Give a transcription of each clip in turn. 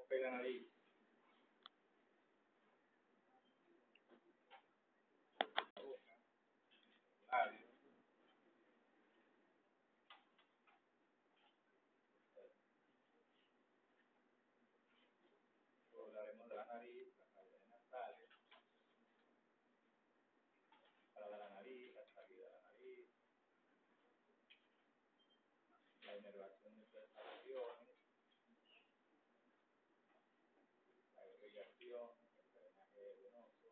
boca y la nariz. Labios. Luego hablaremos de la nariz, las cavidades nasales, para de la nariz, la salida de la nariz, la inervación de ciertas regiones, la irrigación, el drenaje venoso.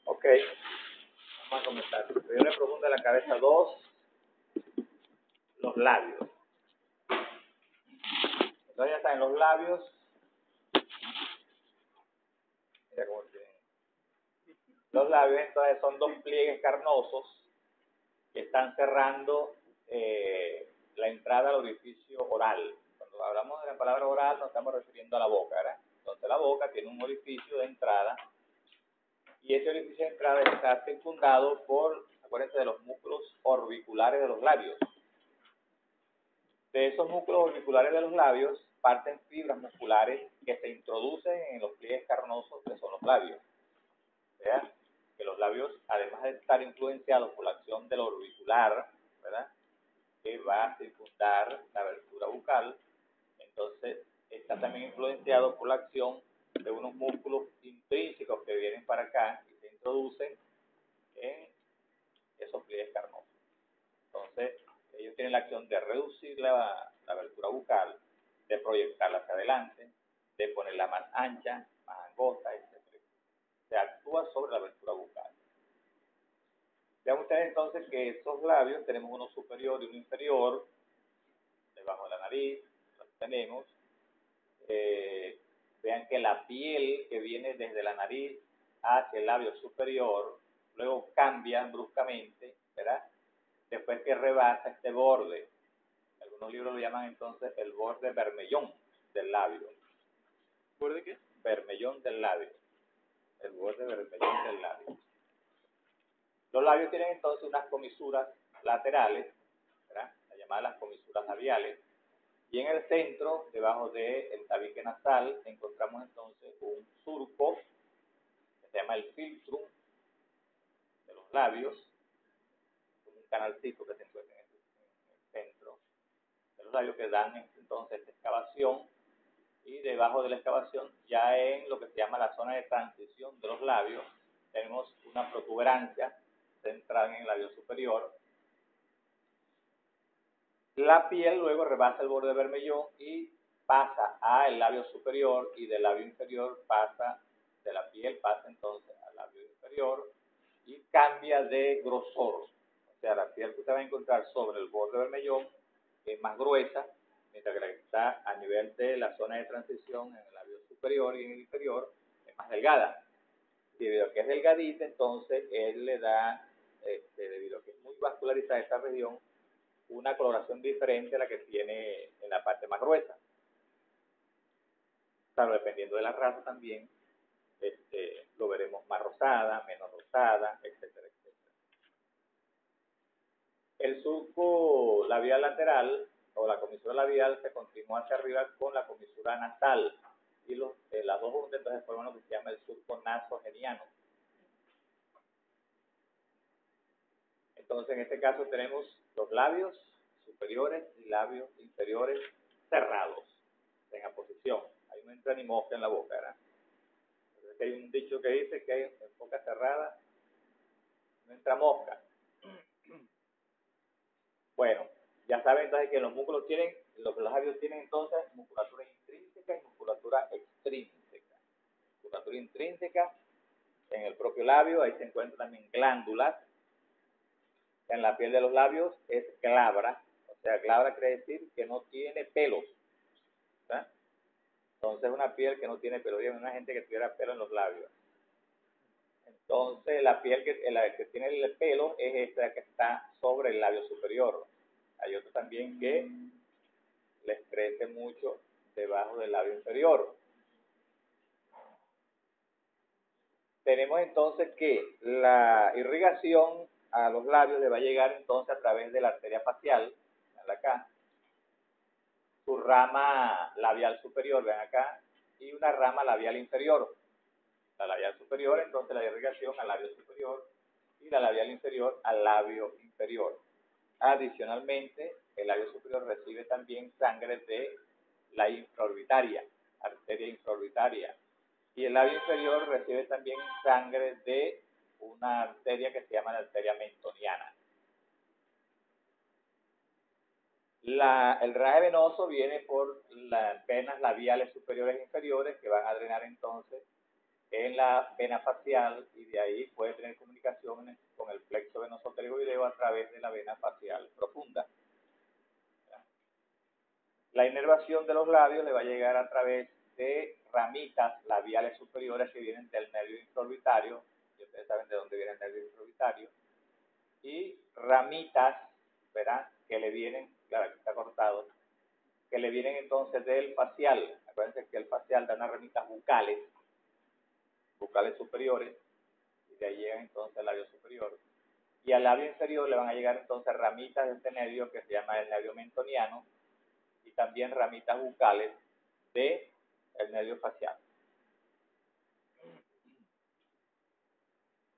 Ok, vamos a comenzar. Primero profundo de la cabeza 2, los labios. Entonces ya saben, los labios, mira cómo tienen. Los labios entonces son dos pliegues carnosos que están cerrando la entrada al orificio oral. Cuando hablamos de la palabra oral nos estamos refiriendo a la boca, ¿verdad? Entonces la boca tiene un orificio de entrada y ese orificio de entrada está circundado por, acuérdense, de los músculos orbiculares de los labios. De esos músculos orbiculares de los labios parten fibras musculares que se introducen en los pliegues carnosos que son los labios. ¿Verdad? Que los labios, además de estar influenciados por la acción del orbicular, ¿verdad?, que va a circundar la abertura bucal, entonces está también influenciado por la acción de unos músculos intrínsecos que vienen para acá y se introducen en esos pliegues carnosos. Entonces, ellos tienen la acción de reducir la abertura bucal, de proyectarla hacia adelante, de ponerla más ancha, más angosta, etc. Se actúa sobre la abertura bucal. Vean ustedes entonces que esos labios tenemos uno superior y uno inferior, debajo de la nariz, los tenemos. Vean que la piel que viene desde la nariz hacia el labio superior, luego cambia bruscamente, ¿verdad? Después que rebasa este borde. Algunos libros lo llaman entonces el borde vermellón del labio. ¿Borde qué? Vermellón del labio. El borde vermellón del labio. Los labios tienen entonces unas comisuras laterales, ¿verdad?, las llamadas las comisuras labiales, y en el centro, debajo del tabique nasal, encontramos entonces un surco que se llama el filtrum de los labios, un canalcito que se encuentra en el centro de los labios que dan entonces esta excavación, y debajo de la excavación, ya en lo que se llama la zona de transición de los labios, tenemos una protuberancia central en el labio superior. La piel luego rebasa el borde vermellón y pasa al labio superior, y del labio inferior pasa, de la piel pasa entonces al labio inferior y cambia de grosor. O sea, la piel que usted va a encontrar sobre el borde vermellón es más gruesa, mientras que la que está a nivel de la zona de transición en el labio superior y en el inferior es más delgada. Y debido a que es delgadita, entonces él le da, debido a que es muy vascularizada esta región, una coloración diferente a la que tiene en la parte más gruesa. Claro, dependiendo de la raza también, lo veremos más rosada, menos rosada, etcétera, etcétera. El surco labial lateral o la comisura labial se continúa hacia arriba con la comisura nasal, y las dos juntas entonces forman lo que se llama el surco nasogeniano. Entonces, en este caso tenemos los labios superiores y labios inferiores cerrados, en posición. Ahí no entra ni mosca en la boca, ¿verdad? Entonces, hay un dicho que dice que en boca cerrada no entra mosca. Bueno, ya saben entonces que los músculos tienen, los labios tienen entonces musculatura intrínseca y musculatura extrínseca. Musculatura intrínseca en el propio labio, ahí se encuentran también glándulas. En la piel de los labios es glabra, o sea, glabra quiere decir que no tiene pelos, ¿verdad? Entonces una piel que no tiene pelos, hay una gente que tuviera pelo en los labios. Entonces la piel que tiene el pelo es esta que está sobre el labio superior. Hay otros también que les crece mucho debajo del labio inferior. Tenemos entonces que la irrigación a los labios le va a llegar entonces a través de la arteria facial, acá, su rama labial superior, ven acá, y una rama labial inferior. La labial superior, entonces la irrigación al labio superior y la labial inferior al labio inferior. Adicionalmente, el labio superior recibe también sangre de la infraorbitaria, arteria infraorbitaria, y el labio inferior recibe también sangre de una arteria que se llama la arteria mentoniana. El drenaje venoso viene por las venas labiales superiores e inferiores que van a drenar entonces en la vena facial y de ahí puede tener comunicaciones con el plexo venoso pterygoideo a través de la vena facial profunda. La inervación de los labios le va a llegar a través de ramitas labiales superiores que vienen del nervio infraorbitario, y ustedes saben de dónde viene el nervio infraorbitario, y ramitas, ¿verdad?, que le vienen, claro, aquí está cortado, que le vienen entonces del facial. Acuérdense que el facial da unas ramitas bucales superiores, y de ahí llegan entonces al labio superior. Y al labio inferior le van a llegar entonces ramitas de este nervio que se llama el nervio mentoniano, y también ramitas bucales de el nervio facial.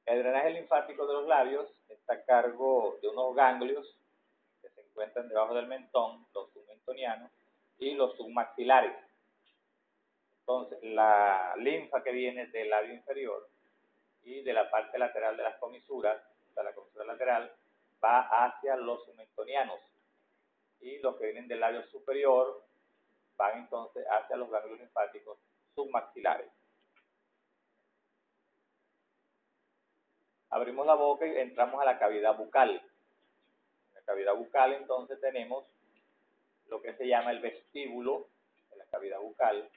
El drenaje linfático de los labios está a cargo de unos ganglios que se encuentran debajo del mentón, los submentonianos y los submaxilares. Entonces, la linfa que viene del labio inferior y de la parte lateral de las comisuras, de la comisura lateral, va hacia los submentonianos, y los que vienen del labio superior van entonces hacia los ganglios linfáticos submaxilares. Abrimos la boca y entramos a la cavidad bucal. En la cavidad bucal entonces tenemos lo que se llama el vestíbulo de la cavidad bucal,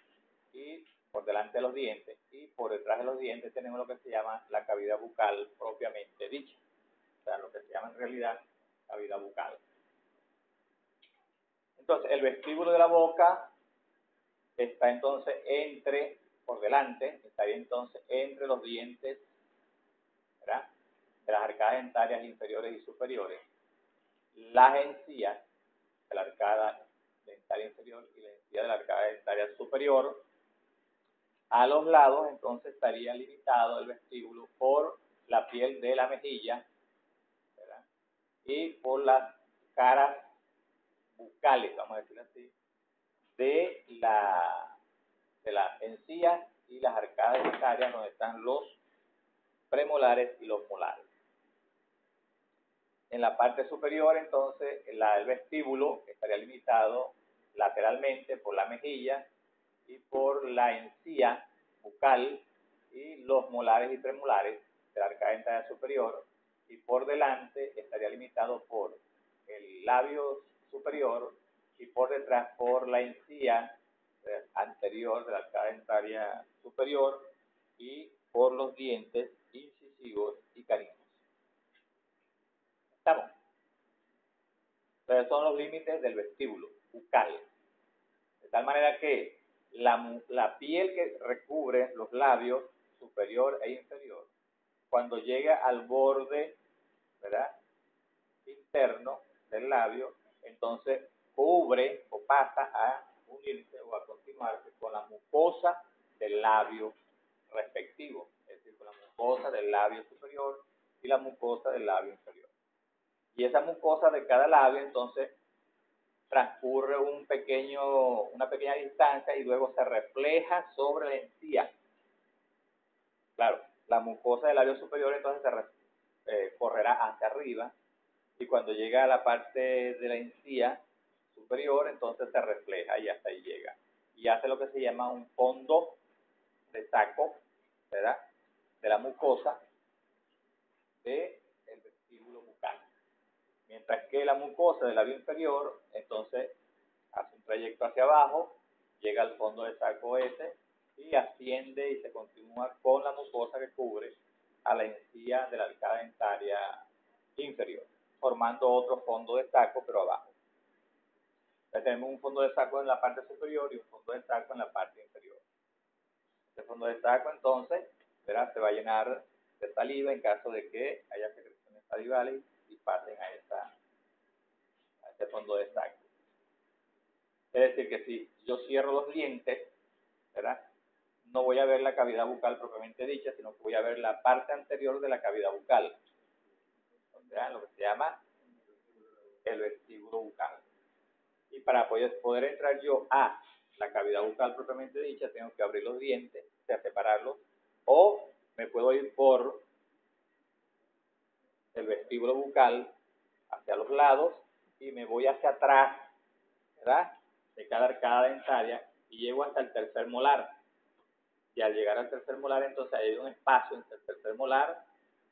y por delante de los dientes, y por detrás de los dientes tenemos lo que se llama la cavidad bucal propiamente dicha, o sea, lo que se llama en realidad cavidad bucal. Entonces, el vestíbulo de la boca está entonces por delante, estaría entonces entre los dientes, ¿verdad?, de las arcadas dentarias inferiores y superiores, las encías de la arcada dentaria inferior y la encía de la arcada dentaria superior. A los lados entonces estaría limitado el vestíbulo por la piel de la mejilla, ¿verdad?, y por las caras bucales, vamos a decir así, de la encía y las arcadas dentarias, donde están los premolares y los molares. En la parte superior, entonces, el vestíbulo estaría limitado lateralmente por la mejilla y por la encía bucal y los molares y premolares de la arcada dentaria superior, y por delante estaría limitado por el labio superior y por detrás por la encía anterior de la arcada dentaria superior y por los dientes incisivos y caninos. ¿Estamos? Entonces son los límites del vestíbulo bucal. De tal manera que la piel que recubre los labios superior e inferior, cuando llega al borde, ¿verdad?, interno del labio, entonces cubre o pasa a unirse o a continuarse con la mucosa del labio respectivo, es decir, con la mucosa del labio superior y la mucosa del labio inferior. Y esa mucosa de cada labio entonces transcurre una pequeña distancia y luego se refleja sobre la encía. Claro, la mucosa del labio superior entonces correrá hacia arriba, y cuando llega a la parte de la encía superior entonces se refleja y hasta ahí llega. Y hace lo que se llama un fondo de saco, ¿verdad?, de la mucosa del vestíbulo bucal. Mientras que la mucosa del labio inferior entonces hace un trayecto hacia abajo, llega al fondo de saco ese y asciende y se continúa con la mucosa que cubre a la encía de la arcada dentaria inferior, formando otro fondo de saco pero abajo. Entonces tenemos un fondo de saco en la parte superior y un fondo de saco en la parte inferior. Este fondo de saco entonces, ¿verdad?, se va a llenar de saliva en caso de que haya secreciones salivales y pasen a ese fondo de saco. Es decir, que si yo cierro los dientes, ¿verdad?, no voy a ver la cavidad bucal propiamente dicha, sino que voy a ver la parte anterior de la cavidad bucal, o sea, lo que se llama el vestíbulo bucal. Y para poder entrar yo a la cavidad bucal propiamente dicha, tengo que abrir los dientes, o sea, separarlos, o me puedo ir por el vestíbulo bucal hacia los lados y me voy hacia atrás, ¿verdad?, de cada arcada dentaria y llego hasta el tercer molar. Y al llegar al tercer molar, entonces hay un espacio entre el tercer molar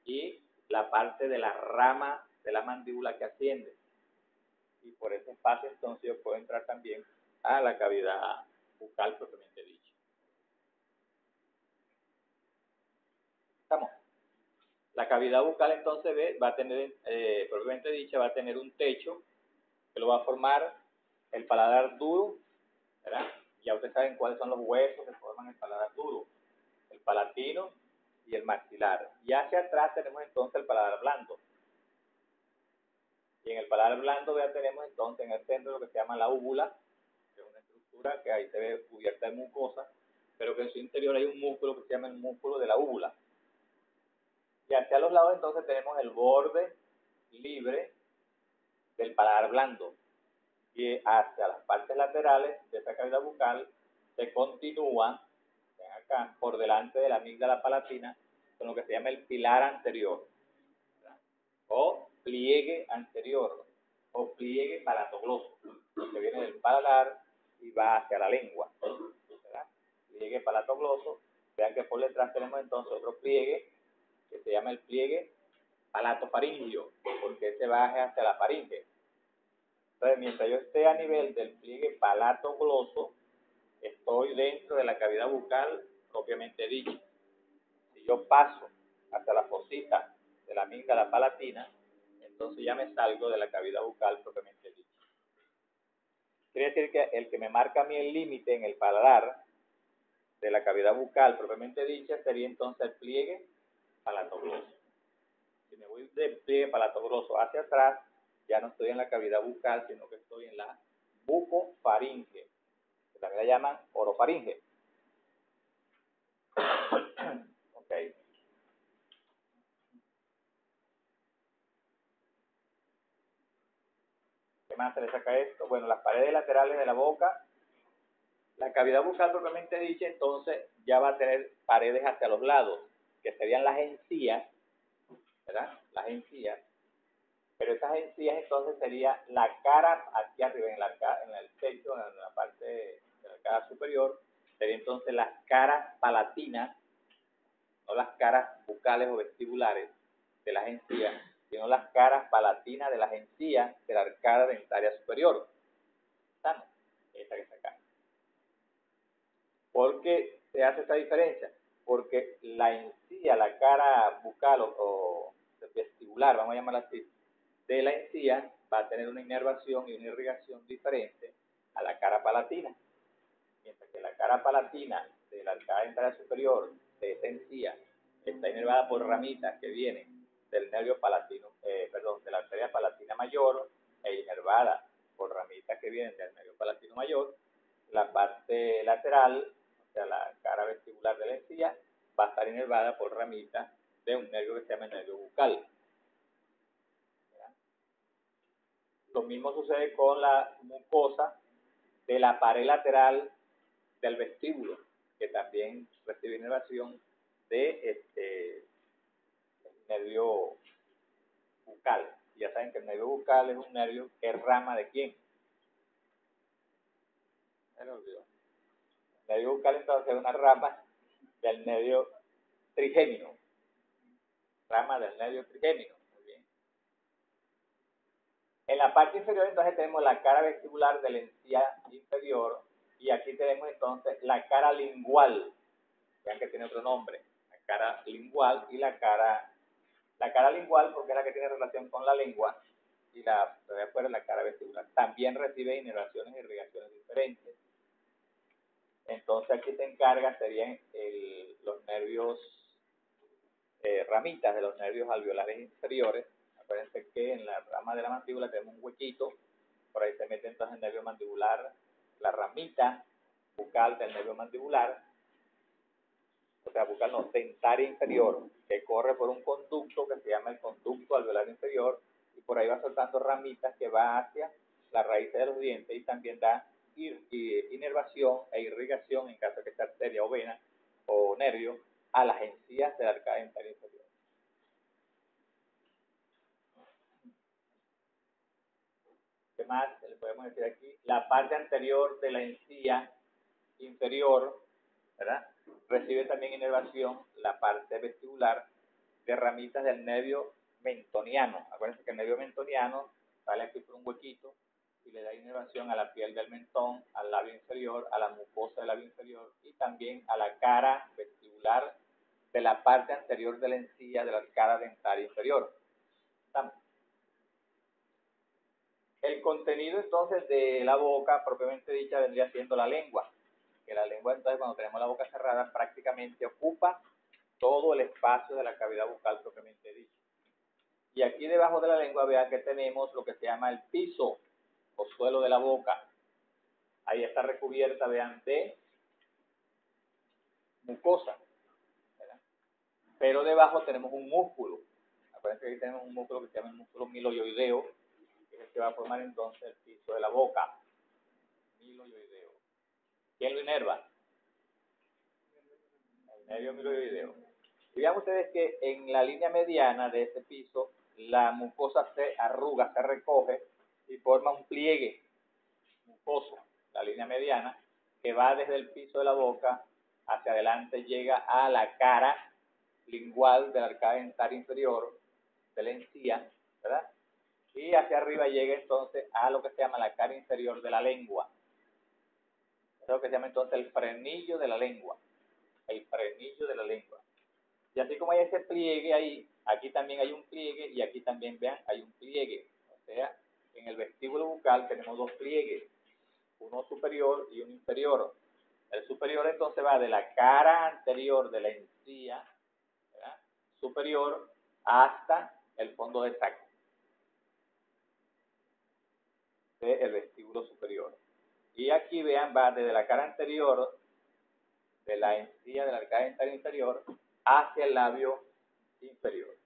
y la parte de la rama de la mandíbula que asciende. Y por ese espacio, entonces, yo puedo entrar también a la cavidad bucal propiamente dicha. ¿Estamos? La cavidad bucal, entonces, va a tener, propiamente dicha, va a tener un techo que lo va a formar el paladar duro, ¿verdad? Ya ustedes saben cuáles son los huesos que forman el paladar duro, el palatino y el maxilar. Y hacia atrás tenemos entonces el paladar blando. Y en el paladar blando ya tenemos entonces en el centro lo que se llama la úvula, que es una estructura que ahí se ve cubierta de mucosa, pero que en su interior hay un músculo que se llama el músculo de la úvula. Y hacia los lados entonces tenemos el borde libre del paladar blando. Y hacia las partes laterales de esa cavidad bucal se continúa, ven acá, por delante de la amígdala palatina, con lo que se llama el pilar anterior, ¿verdad?, o pliegue anterior, o pliegue palatogloso, que viene del paladar y va hacia la lengua, ¿verdad? Pliegue palatogloso. Vean que por detrás tenemos entonces otro pliegue que se llama el pliegue palatofaringio, porque ese baja hacia la faringe. Entonces, mientras yo esté a nivel del pliegue palatogloso, estoy dentro de la cavidad bucal propiamente dicha. Si yo paso hacia la fosita de la amígdala palatina, entonces ya me salgo de la cavidad bucal propiamente dicha. Quiere decir que el que me marca a mí el límite en el paladar de la cavidad bucal propiamente dicha sería entonces el pliegue palatogloso. Si me voy del pliegue palatogloso hacia atrás, ya no estoy en la cavidad bucal, sino que estoy en la bucofaringe, que también la llaman orofaringe. Ok. ¿Qué más se le saca esto? Bueno, las paredes laterales de la boca, la cavidad bucal propiamente dicha, entonces ya va a tener paredes hacia los lados, que serían las encías, ¿verdad? Las encías. Pero esas encías entonces sería la cara aquí arriba, en el techo, en la parte de la cara superior, sería entonces las caras palatinas, no las caras bucales o vestibulares de las encías, sino las caras palatinas de las encías de la arcada dentaria superior. ¿Estamos? Esta que está acá. ¿Por qué se hace esta diferencia? Porque la encía, la cara bucal o vestibular, vamos a llamarla así, de la encía va a tener una inervación y una irrigación diferente a la cara palatina. Mientras que la cara palatina de la arcada dentaria superior de esta encía está inervada por ramitas que vienen del nervio palatino, de la arteria palatina mayor, e inervada por ramitas que vienen del nervio palatino mayor, la parte lateral, o sea, la cara vestibular de la encía, va a estar inervada por ramitas de un nervio que se llama el nervio bucal. Lo mismo sucede con la mucosa de la pared lateral del vestíbulo, que también recibe inervación de el nervio bucal. Ya saben que el nervio bucal es un nervio que es rama de quién. Se me olvidó. El nervio bucal entonces es una rama del nervio trigémino. Rama del nervio trigémino. Muy bien. En la parte inferior entonces tenemos la cara vestibular de la encía inferior y aquí tenemos entonces la cara lingual. Vean que tiene otro nombre. La cara lingual y la cara lingual porque es la que tiene relación con la lengua y la de afuera la cara vestibular. También recibe inervaciones diferentes. Entonces aquí se encarga, serían los nervios ramitas de los nervios alveolares inferiores. Acuérdense que en la rama de la mandíbula tenemos un huequito, por ahí se mete entonces el nervio mandibular, la ramita bucal del nervio mandibular, o sea, bucal no, dentaria inferior, que corre por un conducto que se llama el conducto alveolar inferior, y por ahí va soltando ramitas que va hacia la raíz de los dientes y también da inervación e irrigación en caso de que sea arteria o vena o nervio a las encías de la arcada dentaria inferior. ¿Qué más le podemos decir aquí? La parte anterior de la encía inferior, ¿verdad? Recibe también inervación la parte vestibular de ramitas del nervio mentoniano. Acuérdense que el nervio mentoniano sale aquí por un huequito y le da inervación a la piel del mentón, al labio inferior, a la mucosa del labio inferior y también a la cara vestibular de la parte anterior de la encía de la arcada dentaria inferior. ¿Estamos? El contenido entonces de la boca propiamente dicha vendría siendo la lengua, que la lengua entonces cuando tenemos la boca cerrada prácticamente ocupa todo el espacio de la cavidad bucal propiamente dicha. Y aquí debajo de la lengua vean que tenemos lo que se llama el piso o suelo de la boca. Ahí está recubierta, vean, de mucosa, ¿verdad? Pero debajo tenemos un músculo. Acuérdense que aquí tenemos un músculo que se llama el músculo miloioideo, que es el que va a formar entonces el piso de la boca. Miloioideo. ¿Quién lo inerva? El nervio miloioideo. Y vean ustedes que en la línea mediana de ese piso, la mucosa se arruga, se recoge y forma un pliegue mucoso, la línea mediana, que va desde el piso de la boca hacia adelante, llega a la cara lingual de la arcada dentaria inferior, de la encía, ¿verdad? Y hacia arriba llega entonces a lo que se llama la cara inferior de la lengua. Eso es lo que se llama entonces el frenillo de la lengua. El frenillo de la lengua. Y así como hay ese pliegue ahí, aquí también hay un pliegue y aquí también, vean, hay un pliegue. O sea, en el vestíbulo bucal tenemos dos pliegues, uno superior y uno inferior. El superior entonces va de la cara anterior de la encía, ¿verdad?, superior hasta el fondo del saco del vestíbulo superior. Y aquí vean, va desde la cara anterior de la encía de la arcada dentaria inferior hacia el labio inferior.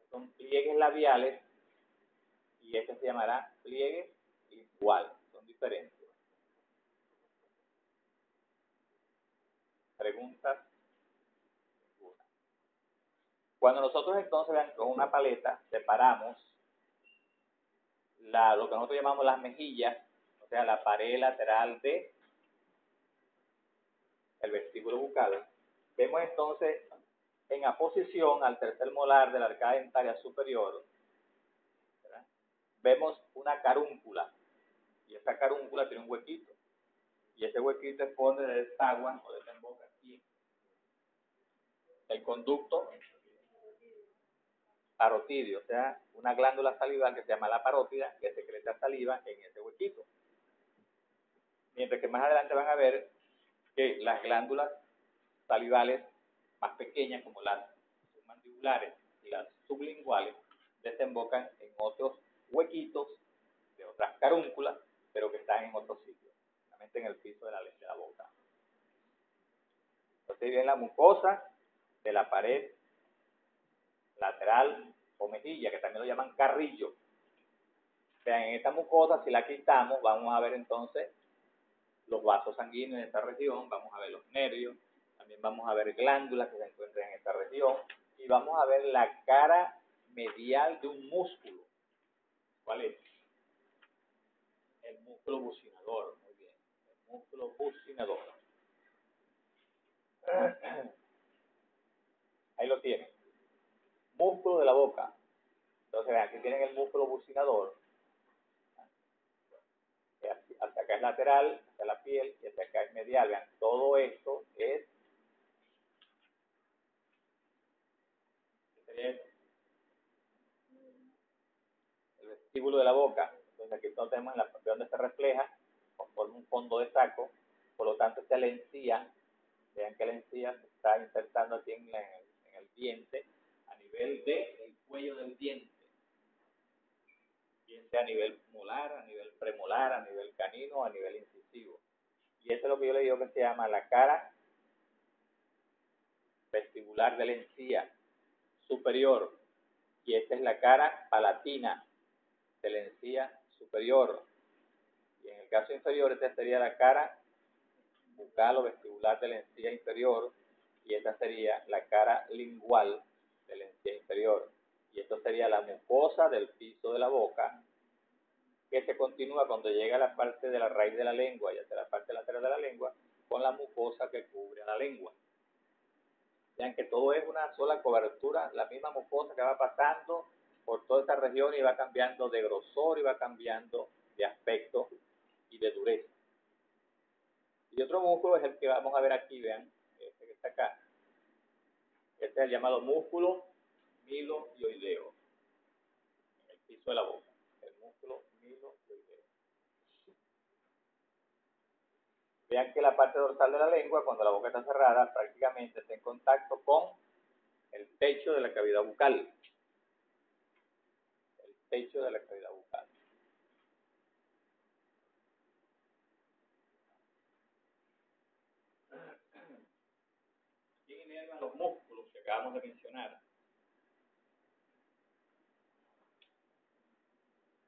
Son pliegues labiales y este se llamará pliegue lingual. Son diferentes. Preguntas. Cuando nosotros entonces, vean, con una paleta separamos lo que nosotros llamamos las mejillas, o sea, la pared lateral de el vestíbulo bucal, vemos entonces en aposición al tercer molar de la arcada dentaria superior, ¿verdad?, vemos una carúncula, y esa carúncula tiene un huequito, y ese huequito es por donde desagua o desemboca aquí el conducto parotidio, o sea, una glándula salival que se llama la parótida, que secreta saliva en ese huequito. Mientras que más adelante van a ver que las glándulas salivales más pequeñas, como las submandibulares y las sublinguales, desembocan en otros huequitos de otras carúnculas, pero que están en otros sitios, solamente en el piso de la boca. Entonces viene la mucosa de la pared lateral o mejilla, que también lo llaman carrillo. Vean, en esta mucosa, si la quitamos, vamos a ver entonces los vasos sanguíneos en esta región, vamos a ver los nervios, también vamos a ver glándulas que se encuentran en esta región y vamos a ver la cara medial de un músculo. ¿Cuál es? El músculo bucinador. Muy bien, el músculo bucinador. Ahí lo tienen. Músculo de la boca. Entonces, vean, aquí tienen el músculo bucinador. Hasta acá es lateral, hacia la piel, y hasta acá es medial. Vean, todo esto es el vestíbulo de la boca. Entonces aquí tenemos de donde se refleja sea a nivel molar, a nivel premolar, a nivel canino, a nivel incisivo. Y eso es lo que yo le digo que se llama la cara vestibular de la encía superior. Y esta es la cara palatina de la encía superior. Y en el caso inferior, esta sería la cara bucal o vestibular de la encía inferior. Y esta sería la cara lingual de la encía inferior. Y esto sería la mucosa del piso de la boca, que se continúa cuando llega a la parte de la raíz de la lengua, ya sea la parte lateral de la lengua, con la mucosa que cubre a la lengua. Vean que todo es una sola cobertura, la misma mucosa que va pasando por toda esta región y va cambiando de grosor y va cambiando de aspecto y de dureza. Y otro músculo es el que vamos a ver aquí, vean, este que está acá. Este es el llamado músculo miloioideo, en el piso de la boca, el músculo miloioideo. Vean que la parte dorsal de la lengua, cuando la boca está cerrada, prácticamente está en contacto con el techo de la cavidad bucal. El techo de la cavidad bucal. ¿Quién inerva los músculos que acabamos de mencionar?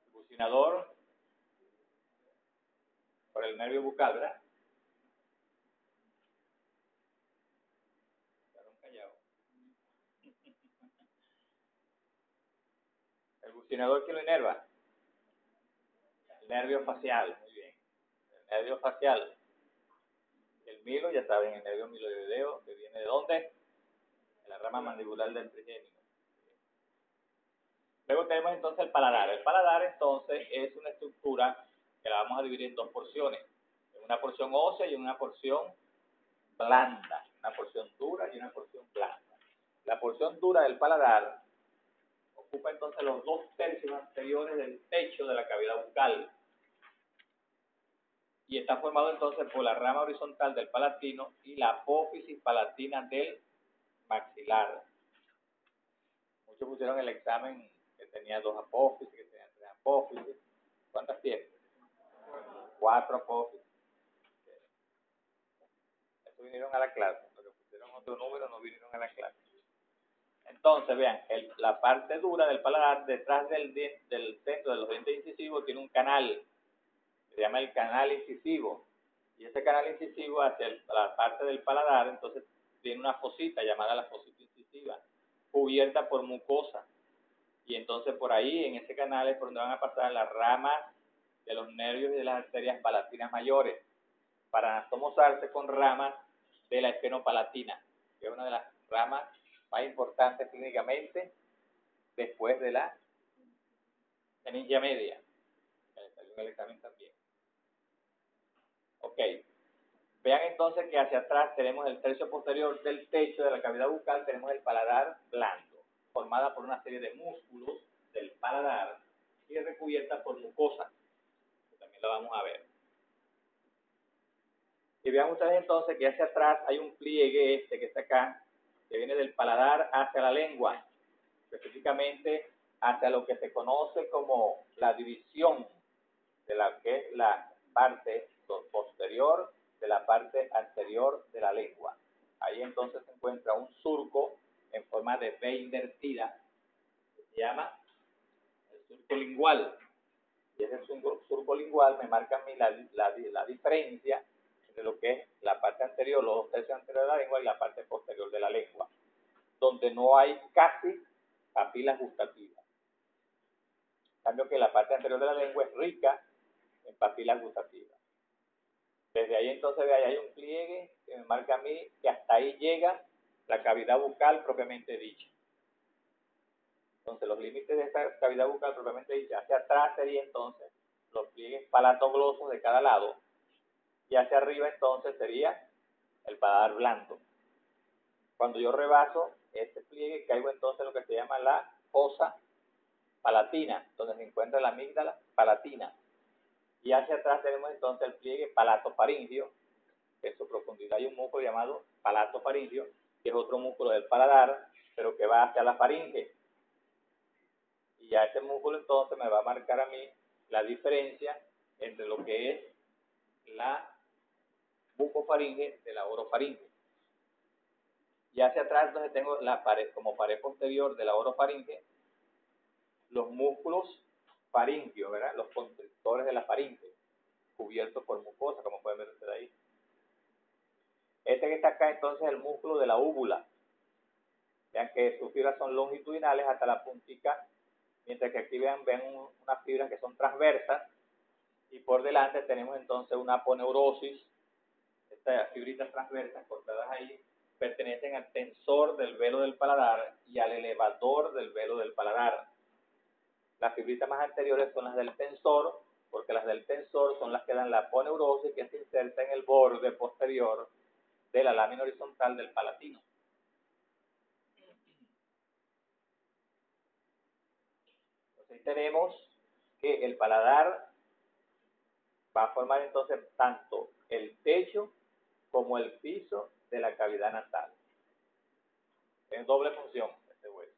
El bucinador por el nervio bucal, ¿verdad? Quedaron callados. El bucinador que lo inerva, el nervio facial, muy bien. El nervio facial, el milo, ya saben, el nervio miloideo, que viene de ¿dónde? De la rama mandibular del trigémino. Luego tenemos entonces el paladar. El paladar entonces es una estructura que la vamos a dividir en dos porciones. En una porción ósea y en una porción blanda. Una porción dura y una porción blanda. La porción dura del paladar ocupa entonces los 2/3 anteriores del techo de la cavidad bucal. Y está formado entonces por la rama horizontal del palatino y la apófisis palatina del maxilar. Muchos pusieron el examen que tenía 2 apófisis, que tenía 3 apófisis. ¿Cuántas tiene? 4 apófisis. Eso vinieron a la clase. Los que pusieron otro número no vinieron a la clase. Entonces, vean, la parte dura del paladar, detrás del centro de los dientes incisivos, tiene un canal, se llama el canal incisivo. Y ese canal incisivo hacia la parte del paladar, entonces, tiene una fosita llamada la fosita incisiva, cubierta por mucosa. Y entonces, por ahí, en ese canal es por donde van a pasar las ramas de los nervios y de las arterias palatinas mayores, para anastomosarse con ramas de la esfenopalatina, que es una de las ramas más importantes clínicamente después de la meningia media, que le salió en el examen también. Ok, vean entonces que hacia atrás tenemos el tercio posterior del techo de la cavidad bucal, tenemos el paladar blando, formada por una serie de músculos del paladar y recubierta por mucosa, que también lo vamos a ver. Y vean ustedes entonces que hacia atrás hay un pliegue este que está acá, que viene del paladar hacia la lengua, específicamente hacia lo que se conoce como la división de la que es la parte posterior de la parte anterior de la lengua. Ahí entonces se encuentra un surco en forma de V invertida, que se llama el surco lingual. Y ese surco lingual me marca a mí la diferencia entre lo que es la parte anterior, los 2/3 anteriores de la lengua y la parte posterior de la lengua, donde no hay casi papilas gustativas. En cambio que la parte anterior de la lengua es rica en papilas gustativas. Desde ahí entonces hay un pliegue que me marca a mí que hasta ahí llega la cavidad bucal propiamente dicha. Entonces los límites de esta cavidad bucal propiamente dicha, hacia atrás sería entonces los pliegues palatoglosos de cada lado y hacia arriba entonces sería el paladar blando. Cuando yo rebaso este pliegue caigo entonces en lo que se llama la fosa palatina, donde se encuentra la amígdala palatina. Y hacia atrás tenemos entonces el pliegue palatofaringio, que en su profundidad hay un músculo llamado palatofaringio, que es otro músculo del paladar, pero que va hacia la faringe. Y ya este músculo entonces me va a marcar a mí la diferencia entre lo que es la bucofaringe de la orofaringe. Y hacia atrás entonces tengo la pared, como pared posterior de la orofaringe, los músculos faringios, ¿verdad? Los constrictores de la faringe, cubiertos por mucosa, como pueden ver ustedes ahí. Este que está acá entonces es el músculo de la úvula. Vean que sus fibras son longitudinales hasta la puntica, mientras que aquí ven unas fibras que son transversas, y por delante tenemos entonces una aponeurosis. Estas fibritas transversas cortadas ahí pertenecen al tensor del velo del paladar y al elevador del velo del paladar. Las fibritas más anteriores son las del tensor, porque las del tensor son las que dan la aponeurosis, que se inserta en el borde posterior de la lámina horizontal del palatino. Entonces tenemos que el paladar va a formar entonces tanto el techo como el piso de la cavidad nasal. Es doble función este hueso.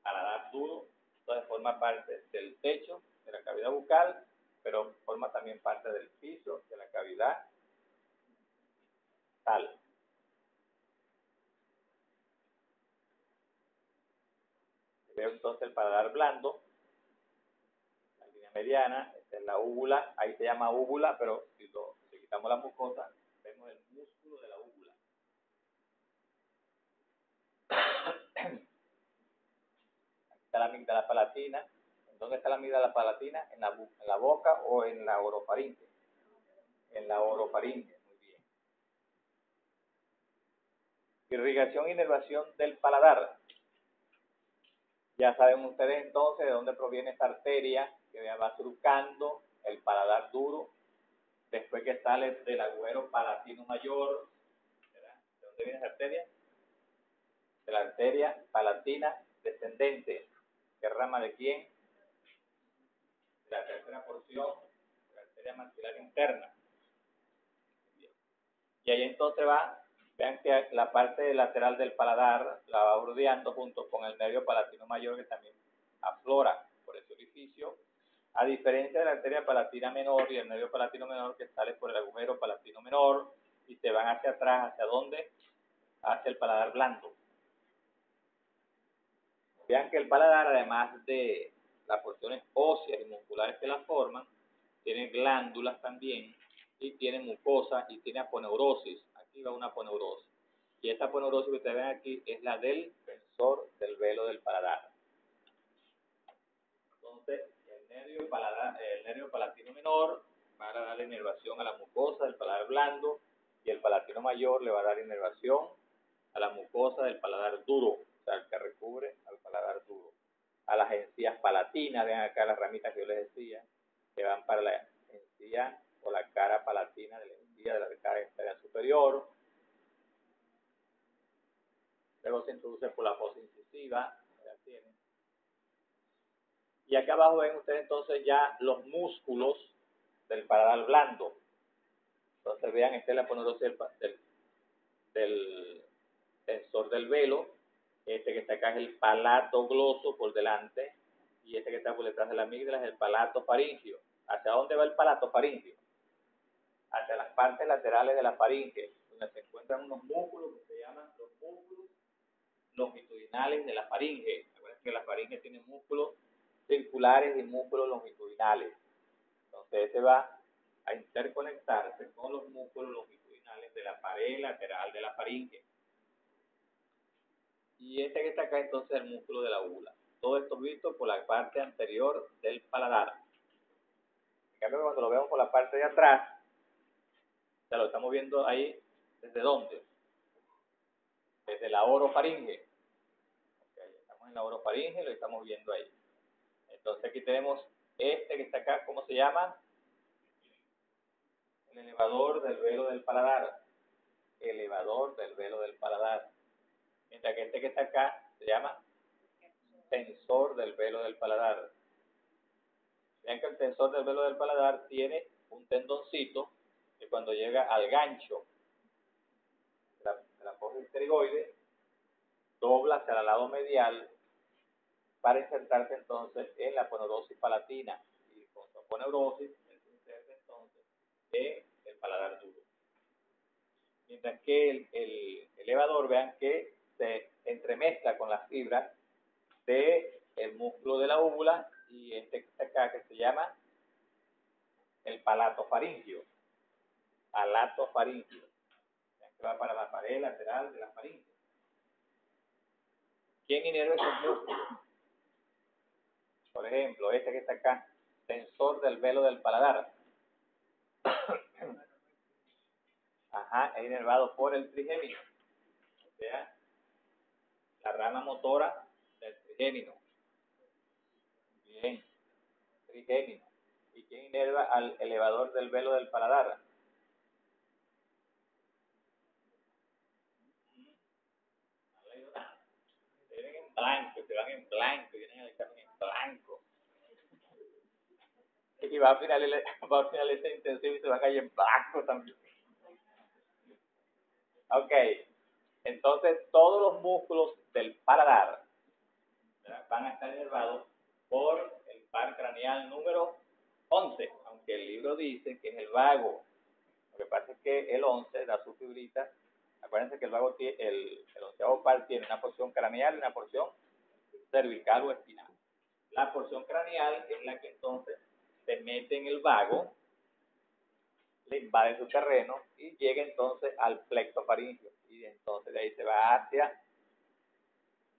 Paladar duro, entonces forma parte del techo de la cavidad bucal, pero forma también parte del piso de la cavidad nasal. Veo entonces el paladar blando, la línea mediana, esta es la úvula, ahí se llama úvula, pero si quitamos la mucosa, vemos el músculo de la úvula. Aquí está la amígdala palatina. ¿Dónde está la amígdala palatina? En la boca o en la orofaringe. En la orofaringe, muy bien. Irrigación e inervación del paladar. Ya saben ustedes entonces de dónde proviene esta arteria que va surcando el paladar duro después que sale del agujero palatino mayor. ¿Verdad? ¿De dónde viene esa arteria? De la arteria palatina descendente. ¿Qué rama de quién? De la tercera porción de la arteria maxilar interna. Bien. Y ahí entonces va, vean que la parte lateral del paladar la va bordeando junto con el nervio palatino mayor, que también aflora por ese orificio, a diferencia de la arteria palatina menor y el nervio palatino menor, que sale por el agujero palatino menor y se van hacia atrás. ¿Hacia dónde? Hacia el paladar blando. Vean que el paladar, además de las porciones óseas y musculares que la forman, tiene glándulas también, y tiene mucosa y tiene aponeurosis. Aquí va una aponeurosis. Y esta aponeurosis que ustedes ven aquí es la del tensor del velo del paladar. Entonces, el nervio palatino menor va a dar inervación a la mucosa del paladar blando, y el palatino mayor le va a dar inervación a la mucosa del paladar duro, o sea, el que recubre al paladar duro. A las encías palatinas, vean acá las ramitas que yo les decía, que van para la encía o la cara palatina de la encía de la cara externa superior. Luego se introduce por la fosa incisiva, ya tienen. Y acá abajo ven ustedes entonces ya los músculos del paladar blando. Entonces vean, esta es la aponeurosis del tensor del velo. Este que está acá es el palato gloso por delante, y este que está por detrás de la amígdala es el palato faringio. ¿Hacia dónde va el palato faringio? Hacia las partes laterales de la faringe, donde se encuentran unos músculos que se llaman los músculos longitudinales de la faringe. Recuerden que la faringe tiene músculos circulares y músculos longitudinales. Entonces este va a interconectarse con los músculos longitudinales de la pared lateral de la faringe. Y este que está acá entonces es el músculo de la úvula. Todo esto visto por la parte anterior del paladar. En cambio, cuando lo vemos por la parte de atrás, ya lo estamos viendo ahí. ¿Desde dónde? Desde la orofaringe. Okay, estamos en la orofaringe y lo estamos viendo ahí. Entonces aquí tenemos este que está acá, ¿cómo se llama? El elevador del velo del paladar. Elevador del velo del paladar. Mientras que este que está acá se llama tensor del velo del paladar. Vean que el tensor del velo del paladar tiene un tendoncito que cuando llega al gancho de la fosa pterigoide, dobla hacia el lado medial para insertarse entonces en la aponeurosis palatina. Y con su aponeurosis se inserta entonces en el paladar duro. Mientras que el elevador, vean que se entremezcla con las fibras del músculo de la úvula y este que está acá que se llama el palato faríngeo. Palato faríngeo. Que va para la pared lateral de la faringe. ¿Quién inerva esos músculos? Por ejemplo, este que está acá, tensor del velo del paladar. Ajá, es inervado por el trigémino. O sea, la rama motora del trigémino. Bien, trigémino. ¿Y quién inerva al elevador del velo del paladar? Vienen en blanco, se van en blanco, vienen al examen en blanco. Y va a finalizar intensivo y se va a caer en blanco también. Ok, entonces todos los músculos del paladar, ¿verdad?, van a estar inervados por el par craneal número 11, aunque el libro dice que es el vago. Lo que pasa es que el 11 da su fibrita. Acuérdense que el vago tiene, el 11º par tiene una porción craneal y una porción cervical o espinal. La porción craneal es la que entonces se mete en el vago, le invade su terreno y llega entonces al plexo faríngeo. Y entonces de ahí se va hacia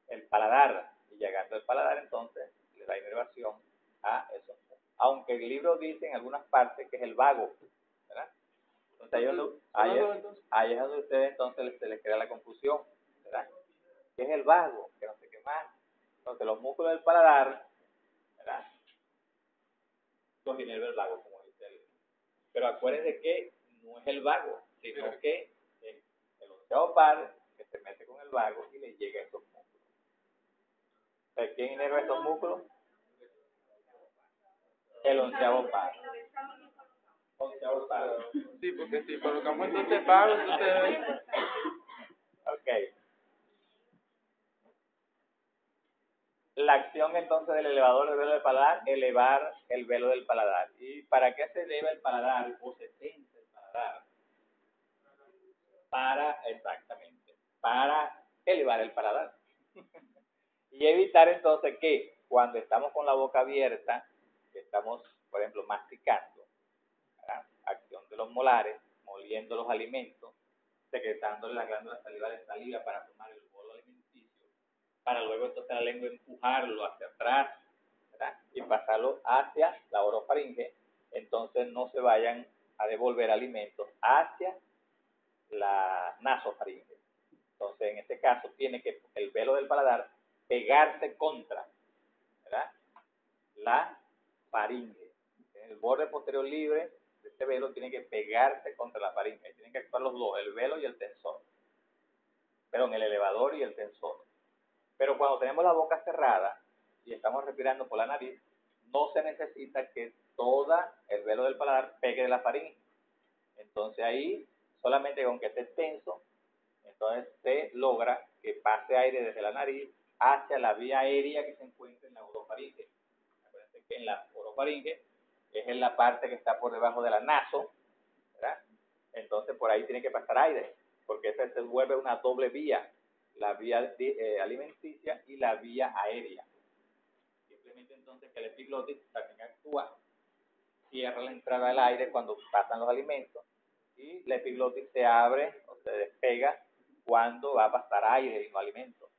el paladar. Y llegando al paladar entonces le da inervación a esos músculos. Aunque el libro dice en algunas partes que es el vago, ¿verdad? Entonces ahí es donde a ustedes entonces se les crea la confusión, ¿verdad? ¿Qué es el vago? Que no sé qué más. Entonces los músculos del paladar, ¿verdad?, los inerva el vago, como dice él. Pero acuérdense que no es el vago, sino que es el 11º par que se mete con el vago y le llega a esos músculos. ¿Pero quién inerva esos músculos? El 11º par. 11º par. Sí, porque si colocamos entonces paro, entonces... Ok. La acción entonces del elevador del velo del paladar, elevar el velo del paladar. ¿Y para qué se eleva el paladar o se tensa el paladar? Exactamente, para elevar el paladar. Y evitar entonces que cuando estamos con la boca abierta, que estamos, por ejemplo, masticando, ¿verdad?, acción de los molares, moliendo los alimentos, secretándole las glándulas salivales saliva para formar el bolo alimenticio, para luego entonces la lengua empujarlo hacia atrás, ¿verdad?, y pasarlo hacia la orofaringe, entonces no se vayan a devolver alimentos hacia la nasofaringe. Entonces, en este caso, tiene que el velo del paladar pegarse contra, ¿verdad?, la faringe. El borde posterior libre de este velo tiene que pegarse contra la faringe. Tienen que actuar los dos, el velo y el tensor. Perdón, el elevador y el tensor. Pero cuando tenemos la boca cerrada y estamos respirando por la nariz, no se necesita que todo el velo del paladar pegue de la faringe. Entonces ahí, solamente con que esté tenso, entonces se logra que pase aire desde la nariz hacia la vía aérea que se encuentra en la orofaringe. Acuérdense que en la orofaringe es en la parte que está por debajo de la naso, ¿verdad? Entonces por ahí tiene que pasar aire, porque esa se vuelve una doble vía, la vía alimenticia y la vía aérea. Simplemente entonces que el epiglotis también actúa, cierra la entrada del aire cuando pasan los alimentos y la epiglotis se abre o se despega cuando va a pasar aire y no alimento.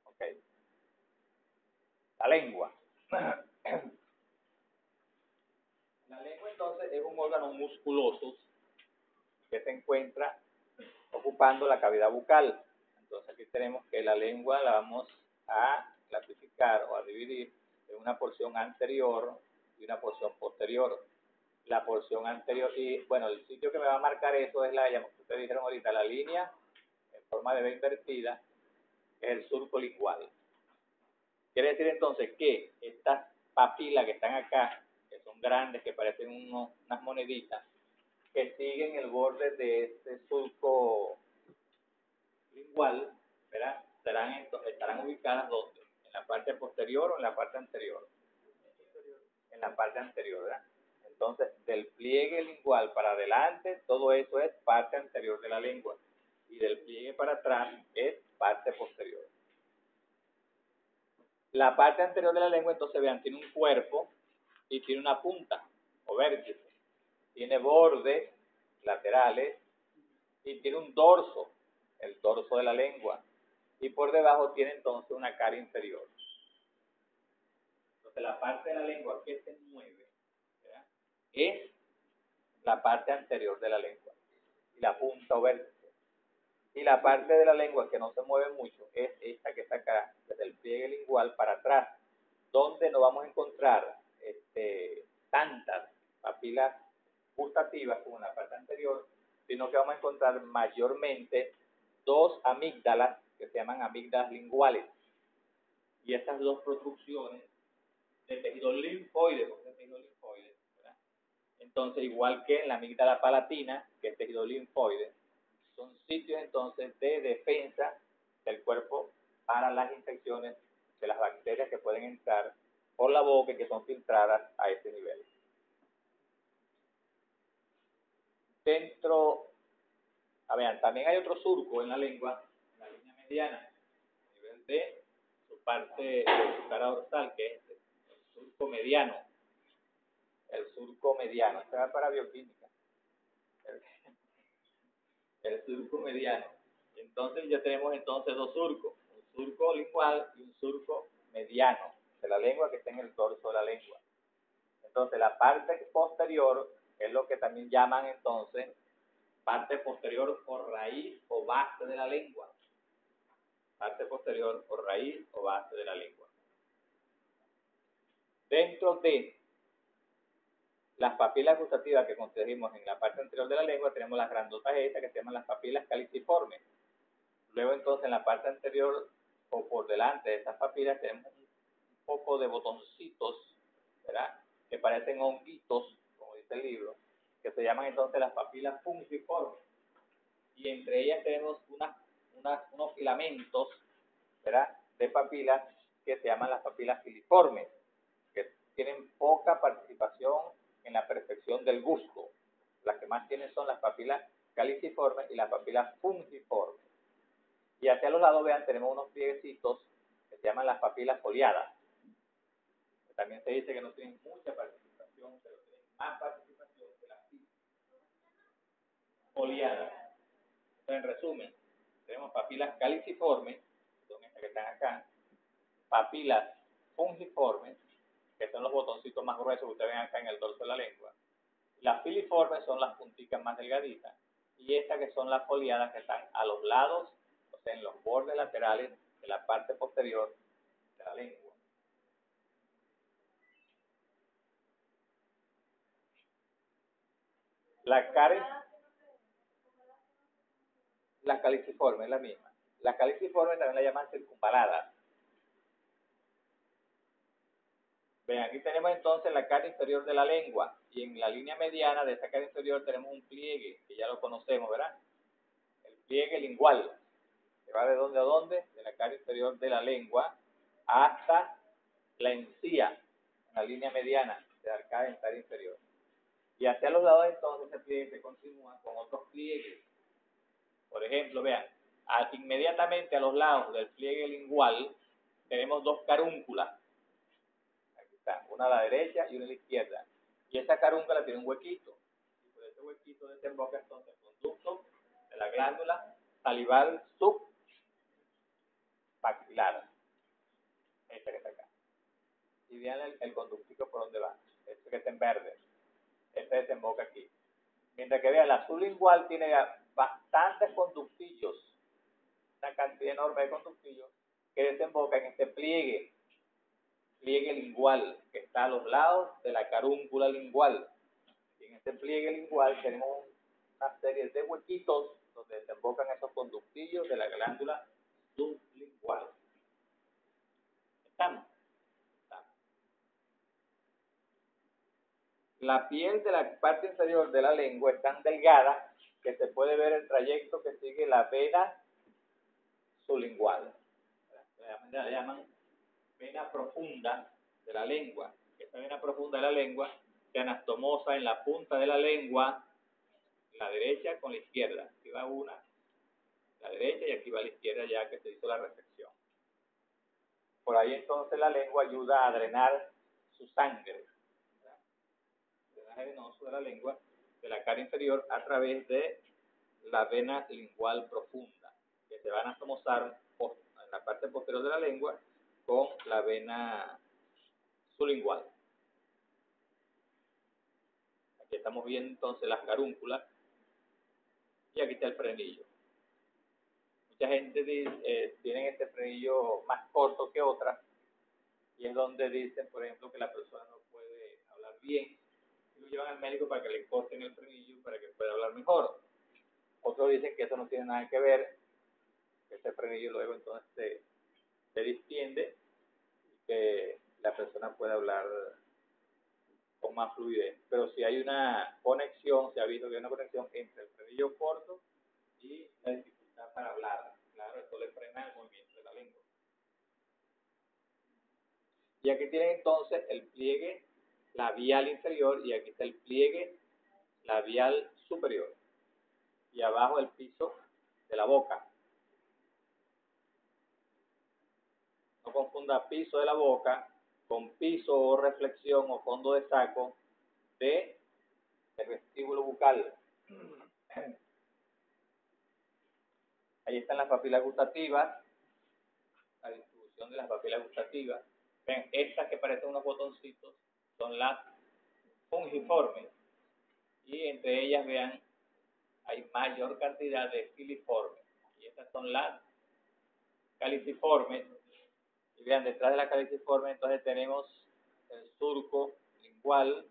Ok. La lengua. La lengua entonces es un órgano musculoso que se encuentra ocupando la cavidad bucal. Entonces aquí tenemos que la lengua la vamos a clasificar o a dividir en una porción anterior y una porción posterior. La porción anterior, y bueno, el sitio que me va a marcar eso es ustedes dijeron ahorita, la línea en forma de V invertida, es el surco lingual. Quiere decir entonces que estas papilas que están acá, que son grandes, que parecen unas moneditas, que siguen el borde de este surco lingual, ¿verdad?, estarán ubicadas ¿dónde? ¿En la parte posterior o en la parte anterior? En la parte anterior, ¿verdad? Entonces, del pliegue lingual para adelante, todo eso es parte anterior de la lengua. Y del pliegue para atrás es parte posterior. La parte anterior de la lengua, entonces vean, tiene un cuerpo y tiene una punta o vértice. Tiene bordes laterales y tiene un dorso, el dorso de la lengua. Y por debajo tiene entonces una cara inferior. Entonces la parte de la lengua que se mueve, ¿verdad?, es la parte anterior de la lengua y la punta o vértice. Y la parte de la lengua que no se mueve mucho es esta que está acá, desde el pliegue lingual para atrás, donde no vamos a encontrar tantas papilas gustativas como en la parte anterior, sino que vamos a encontrar mayormente dos amígdalas que se llaman amígdalas linguales. Y estas dos protrusiones de tejido linfoide, porque es tejido linfoide, ¿verdad? Entonces, igual que en la amígdala palatina, que es tejido linfoide, son sitios entonces de defensa del cuerpo para las infecciones de las bacterias que pueden entrar por la boca y que son filtradas a ese nivel. También hay otro surco en la lengua, en la línea mediana, a nivel de su parte de su cara dorsal, que es el surco mediano. El surco mediano, este va para bioquímica. El surco mediano. Entonces ya tenemos entonces dos surcos, un surco lingual y un surco mediano de la lengua que está en el dorso de la lengua. Entonces la parte posterior es lo que también llaman entonces parte posterior o raíz o base de la lengua. Parte posterior o raíz o base de la lengua. Dentro de las papilas gustativas que conseguimos en la parte anterior de la lengua, tenemos las grandotas estas que se llaman las papilas caliciformes. Luego entonces en la parte anterior o por delante de estas papilas tenemos un poco de botoncitos, ¿verdad?, que parecen honguitos, como dice el libro, que se llaman entonces las papilas fungiformes. Y entre ellas tenemos unos filamentos, ¿verdad?, de papilas que se llaman las papilas filiformes, que tienen poca participación en la percepción del gusto. Las que más tienen son las papilas caliciformes y las papilas fungiformes. Y hacia los lados, vean, tenemos unos plieguecitos que se llaman las papilas foliadas. También se dice que no tienen mucha participación, pero tienen más participación que las foliadas. Entonces, en resumen, tenemos papilas caliciformes, que son estas que están acá, papilas fungiformes, que son los botoncitos más gruesos que ustedes ven acá en el dorso de la lengua. Las filiformes son las punticas más delgaditas, y estas que son las foliadas que están a los lados, o sea, en los bordes laterales de la parte posterior de la lengua. La caliciforme es la misma. La caliciforme también la llaman circunvalada. Ven, aquí tenemos entonces la cara inferior de la lengua, y en la línea mediana de esa cara inferior tenemos un pliegue, que ya lo conocemos, ¿verdad? El pliegue lingual, que va de dónde a dónde, de la cara inferior de la lengua hasta la encía, en la línea mediana de la cara inferior. Y hacia los lados entonces ese pliegue se continúa con otros pliegues. Por ejemplo, vean, inmediatamente a los lados del pliegue lingual tenemos dos carúnculas. Aquí está, una a la derecha y una a la izquierda. Y esa carúncula tiene un huequito. Y por ese huequito desemboca entonces el conducto de la glándula salival submaxilar. Esta que está acá. Y vean el conductico por donde va. Este que está en verde. Este desemboca aquí. Mientras que vean, la sublingual tiene bastantes conductillos, una cantidad enorme de conductillos que desemboca en este pliegue lingual, que está a los lados de la carúncula lingual. Y en este pliegue lingual tenemos una serie de huequitos donde desembocan esos conductillos de la glándula sublingual. ¿Estamos? La piel de la parte inferior de la lengua es tan delgada que se puede ver el trayecto que sigue la vena sublingual. la llaman vena profunda de la lengua. Esta vena profunda de la lengua se anastomosa en la punta de la lengua, la derecha con la izquierda. Aquí va una, la derecha, y aquí va la izquierda ya que se hizo la resección. Por ahí entonces la lengua ayuda a drenar su sangre, drenaje venoso de la lengua, de la cara inferior a través de la vena lingual profunda, que se va a anastomosar en la parte posterior de la lengua con la vena sublingual. Aquí estamos viendo entonces las carúnculas y aquí está el frenillo. Mucha gente dice, tienen este frenillo más corto que otras, y es donde dicen, por ejemplo, que la persona no puede hablar bien y lo llevan al médico para que le corten el frenillo para que pueda hablar mejor. Otros dicen que eso no tiene nada que ver, que ese frenillo luego entonces se distiende y que la persona pueda hablar con más fluidez. Pero si hay una conexión, se ha visto que hay una conexión entre el frenillo corto y la dificultad para hablar. Claro, esto le frena el movimiento de la lengua. Y aquí tienen entonces el pliegue labial inferior y aquí está el pliegue labial superior. Y abajo el piso de la boca. No confunda piso de la boca con piso o reflexión o fondo de saco del vestíbulo bucal. Ahí están las papilas gustativas, la distribución de las papilas gustativas. Ven, estas que parecen unos botoncitos son las fungiformes y entre ellas, vean, hay mayor cantidad de filiformes y estas son las caliciformes. Y vean, detrás de la caliciforme entonces tenemos el surco lingual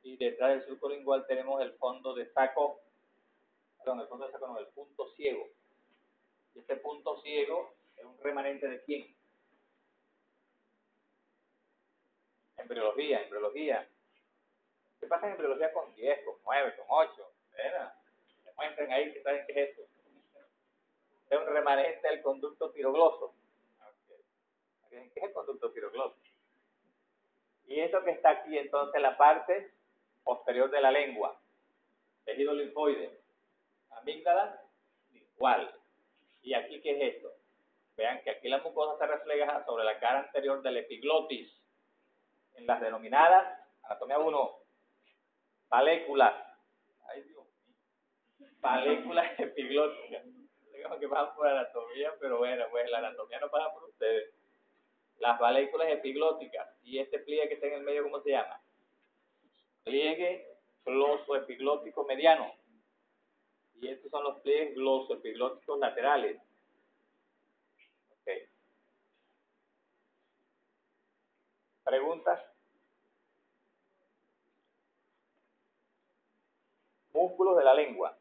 y detrás del surco lingual tenemos el fondo de saco, el punto ciego. Y este punto ciego es un remanente de ¿quién? Embriología. ¿Qué pasa en embriología con 10, con 9, con 8? Demuestren ahí que saben qué es eso. Es un remanente del conducto pirogloso. ¿Qué es el conducto pirogloso? Y eso que está aquí entonces la parte posterior de la lengua, tejido linfoide, amígdala lingual. ¿Y aquí qué es esto? Vean que aquí la mucosa se refleja sobre la cara anterior del epiglotis, en las denominadas, anatomía 1, paléculas. Ay, Dios mío. Paléculas epiglóticas. Digamos que pasan por anatomía, pero bueno, pues la anatomía no pasa por ustedes. Las valéculas epiglóticas. Y este pliegue que está en el medio, ¿cómo se llama? Pliegue glosoepiglótico mediano. Y estos son los pliegues glosoepiglóticos laterales. Ok. ¿Preguntas? Músculos de la lengua.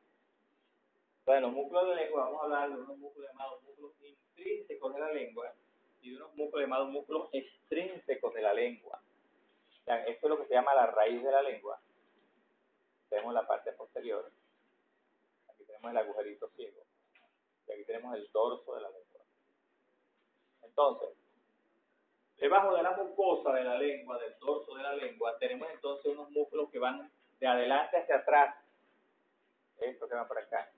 Bueno, los músculos de la lengua, vamos a hablar de unos músculos llamados músculos intrínsecos de la lengua y de unos músculos llamados músculos extrínsecos de la lengua. O sea, esto es lo que se llama la raíz de la lengua. Tenemos la parte posterior. Aquí tenemos el agujerito ciego. Y aquí tenemos el dorso de la lengua. Entonces, debajo de la mucosa de la lengua, del dorso de la lengua, tenemos entonces unos músculos que van de adelante hacia atrás. Estos que van por acá.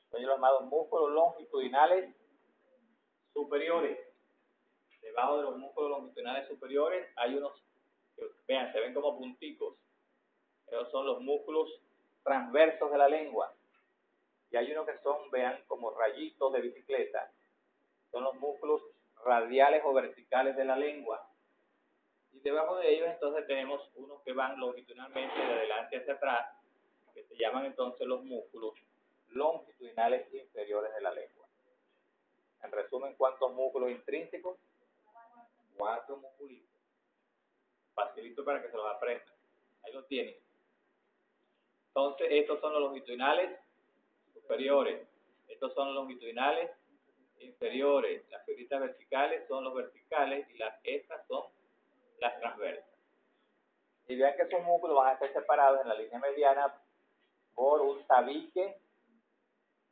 Son los llamados músculos longitudinales superiores. Debajo de los músculos longitudinales superiores hay unos que, vean, se ven como punticos. Esos son los músculos transversos de la lengua. Y hay unos que son, vean, como rayitos de bicicleta. Son los músculos radiales o verticales de la lengua. Y debajo de ellos entonces tenemos unos que van longitudinalmente de adelante hacia atrás, que se llaman entonces los músculos longitudinales inferiores de la lengua. En resumen, ¿cuántos músculos intrínsecos? 4 musculitos. Facilito para que se los aprendan. Ahí lo tienen. Entonces, estos son los longitudinales superiores. Estos son los longitudinales inferiores. Las figuritas verticales son los verticales y las estas son las transversas. Y vean que esos músculos van a estar separados en la línea mediana por un tabique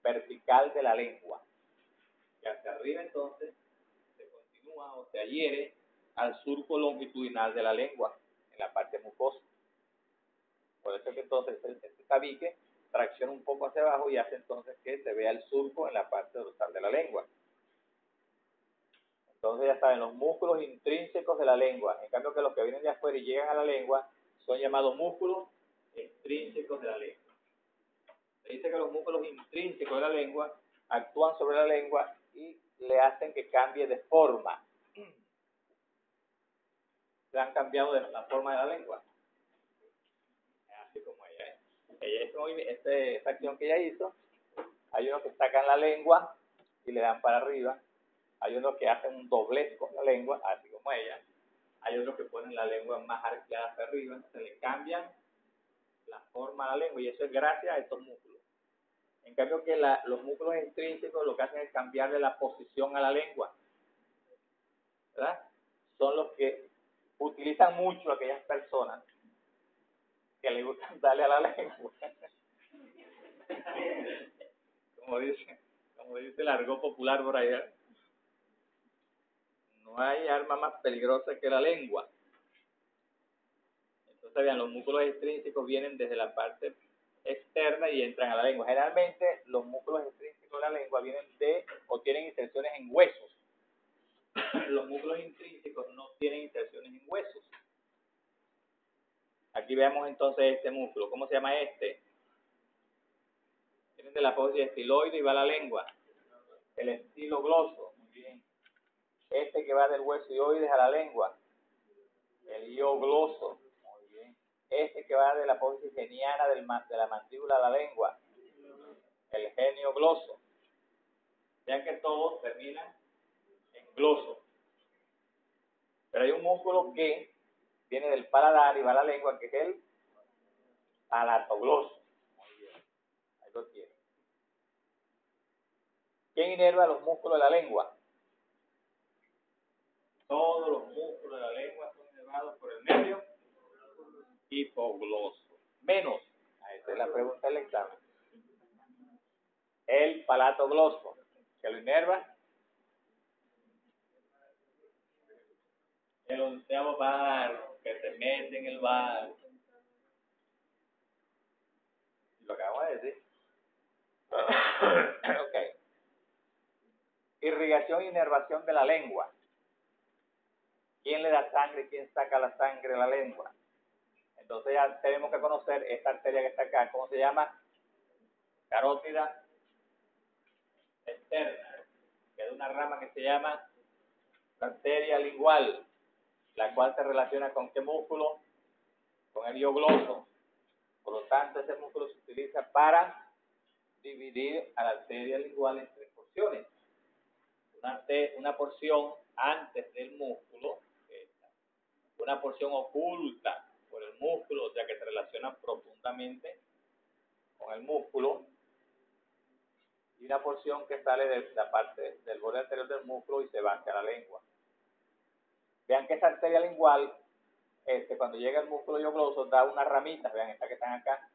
vertical de la lengua. Y hacia arriba entonces se toma o se adhiere al surco longitudinal de la lengua, en la parte mucosa. Por eso es que entonces este tabique tracciona un poco hacia abajo y hace entonces que se vea el surco en la parte dorsal de la lengua. Entonces ya saben, los músculos intrínsecos de la lengua. En cambio que los que vienen de afuera y llegan a la lengua son llamados músculos extrínsecos de la lengua. Se dice que los músculos intrínsecos de la lengua actúan sobre la lengua y le hacen que cambie de forma. Se han cambiado de la forma de la lengua. Así como ella. Esta acción que ella hizo, hay unos que sacan la lengua y le dan para arriba. Hay unos que hacen un doblez con la lengua, así como ella. Hay otros que ponen la lengua más arqueada hacia arriba, se le cambian la forma a la lengua y eso es gracias a estos músculos. En cambio que los músculos intrínsecos lo que hacen es cambiarle la posición a la lengua, ¿verdad? Son los que utilizan mucho a aquellas personas que les gusta darle a la lengua. como dice el argot popular por allá, no hay arma más peligrosa que la lengua. Entonces, vean, los músculos extrínsecos vienen desde la parte externa y entran a la lengua. Generalmente, los músculos extrínsecos de la lengua vienen o tienen inserciones en huesos. Los músculos intrínsecos no tienen inserciones en huesos. Aquí veamos entonces este músculo. ¿Cómo se llama este? Viene de la apófisis estiloide y va a la lengua. El estilogloso. Muy bien. Este que va del hueso hioides a la lengua. El hiogloso. Muy bien. Este que va de la apófisis geniana de la mandíbula a la lengua. El geniogloso. Vean que todos terminan en gloso. Pero hay un músculo que viene del paladar y va a la lengua, que es el palatogloso. Muy bien. Ahí lo tienen. ¿Quién inerva los músculos de la lengua? Todos los músculos de la lengua son inervados por el nervio hipogloso. Menos, esa es la pregunta del examen, el palatogloso, que lo inerva el 11º bar, que se mete en el bar. Lo acabamos de decir. Ok. Irrigación e inervación de la lengua. ¿Quién le da sangre? ¿Quién saca la sangre de la lengua? Entonces ya tenemos que conocer esta arteria que está acá. ¿Cómo se llama? Carótida externa. Que es una rama que se llama arteria lingual, la cual se relaciona con ¿qué músculo? Con el hiogloso. Por lo tanto, ese músculo se utiliza para dividir a la arteria lingual en 3 porciones. Una porción antes del músculo, una porción oculta por el músculo, o sea que se relaciona profundamente con el músculo, y una porción que sale de la parte del borde anterior del músculo y se va hacia la lengua. Vean que esa arteria lingual, cuando llega el músculo hiogloso, da unas ramitas, vean estas que están acá,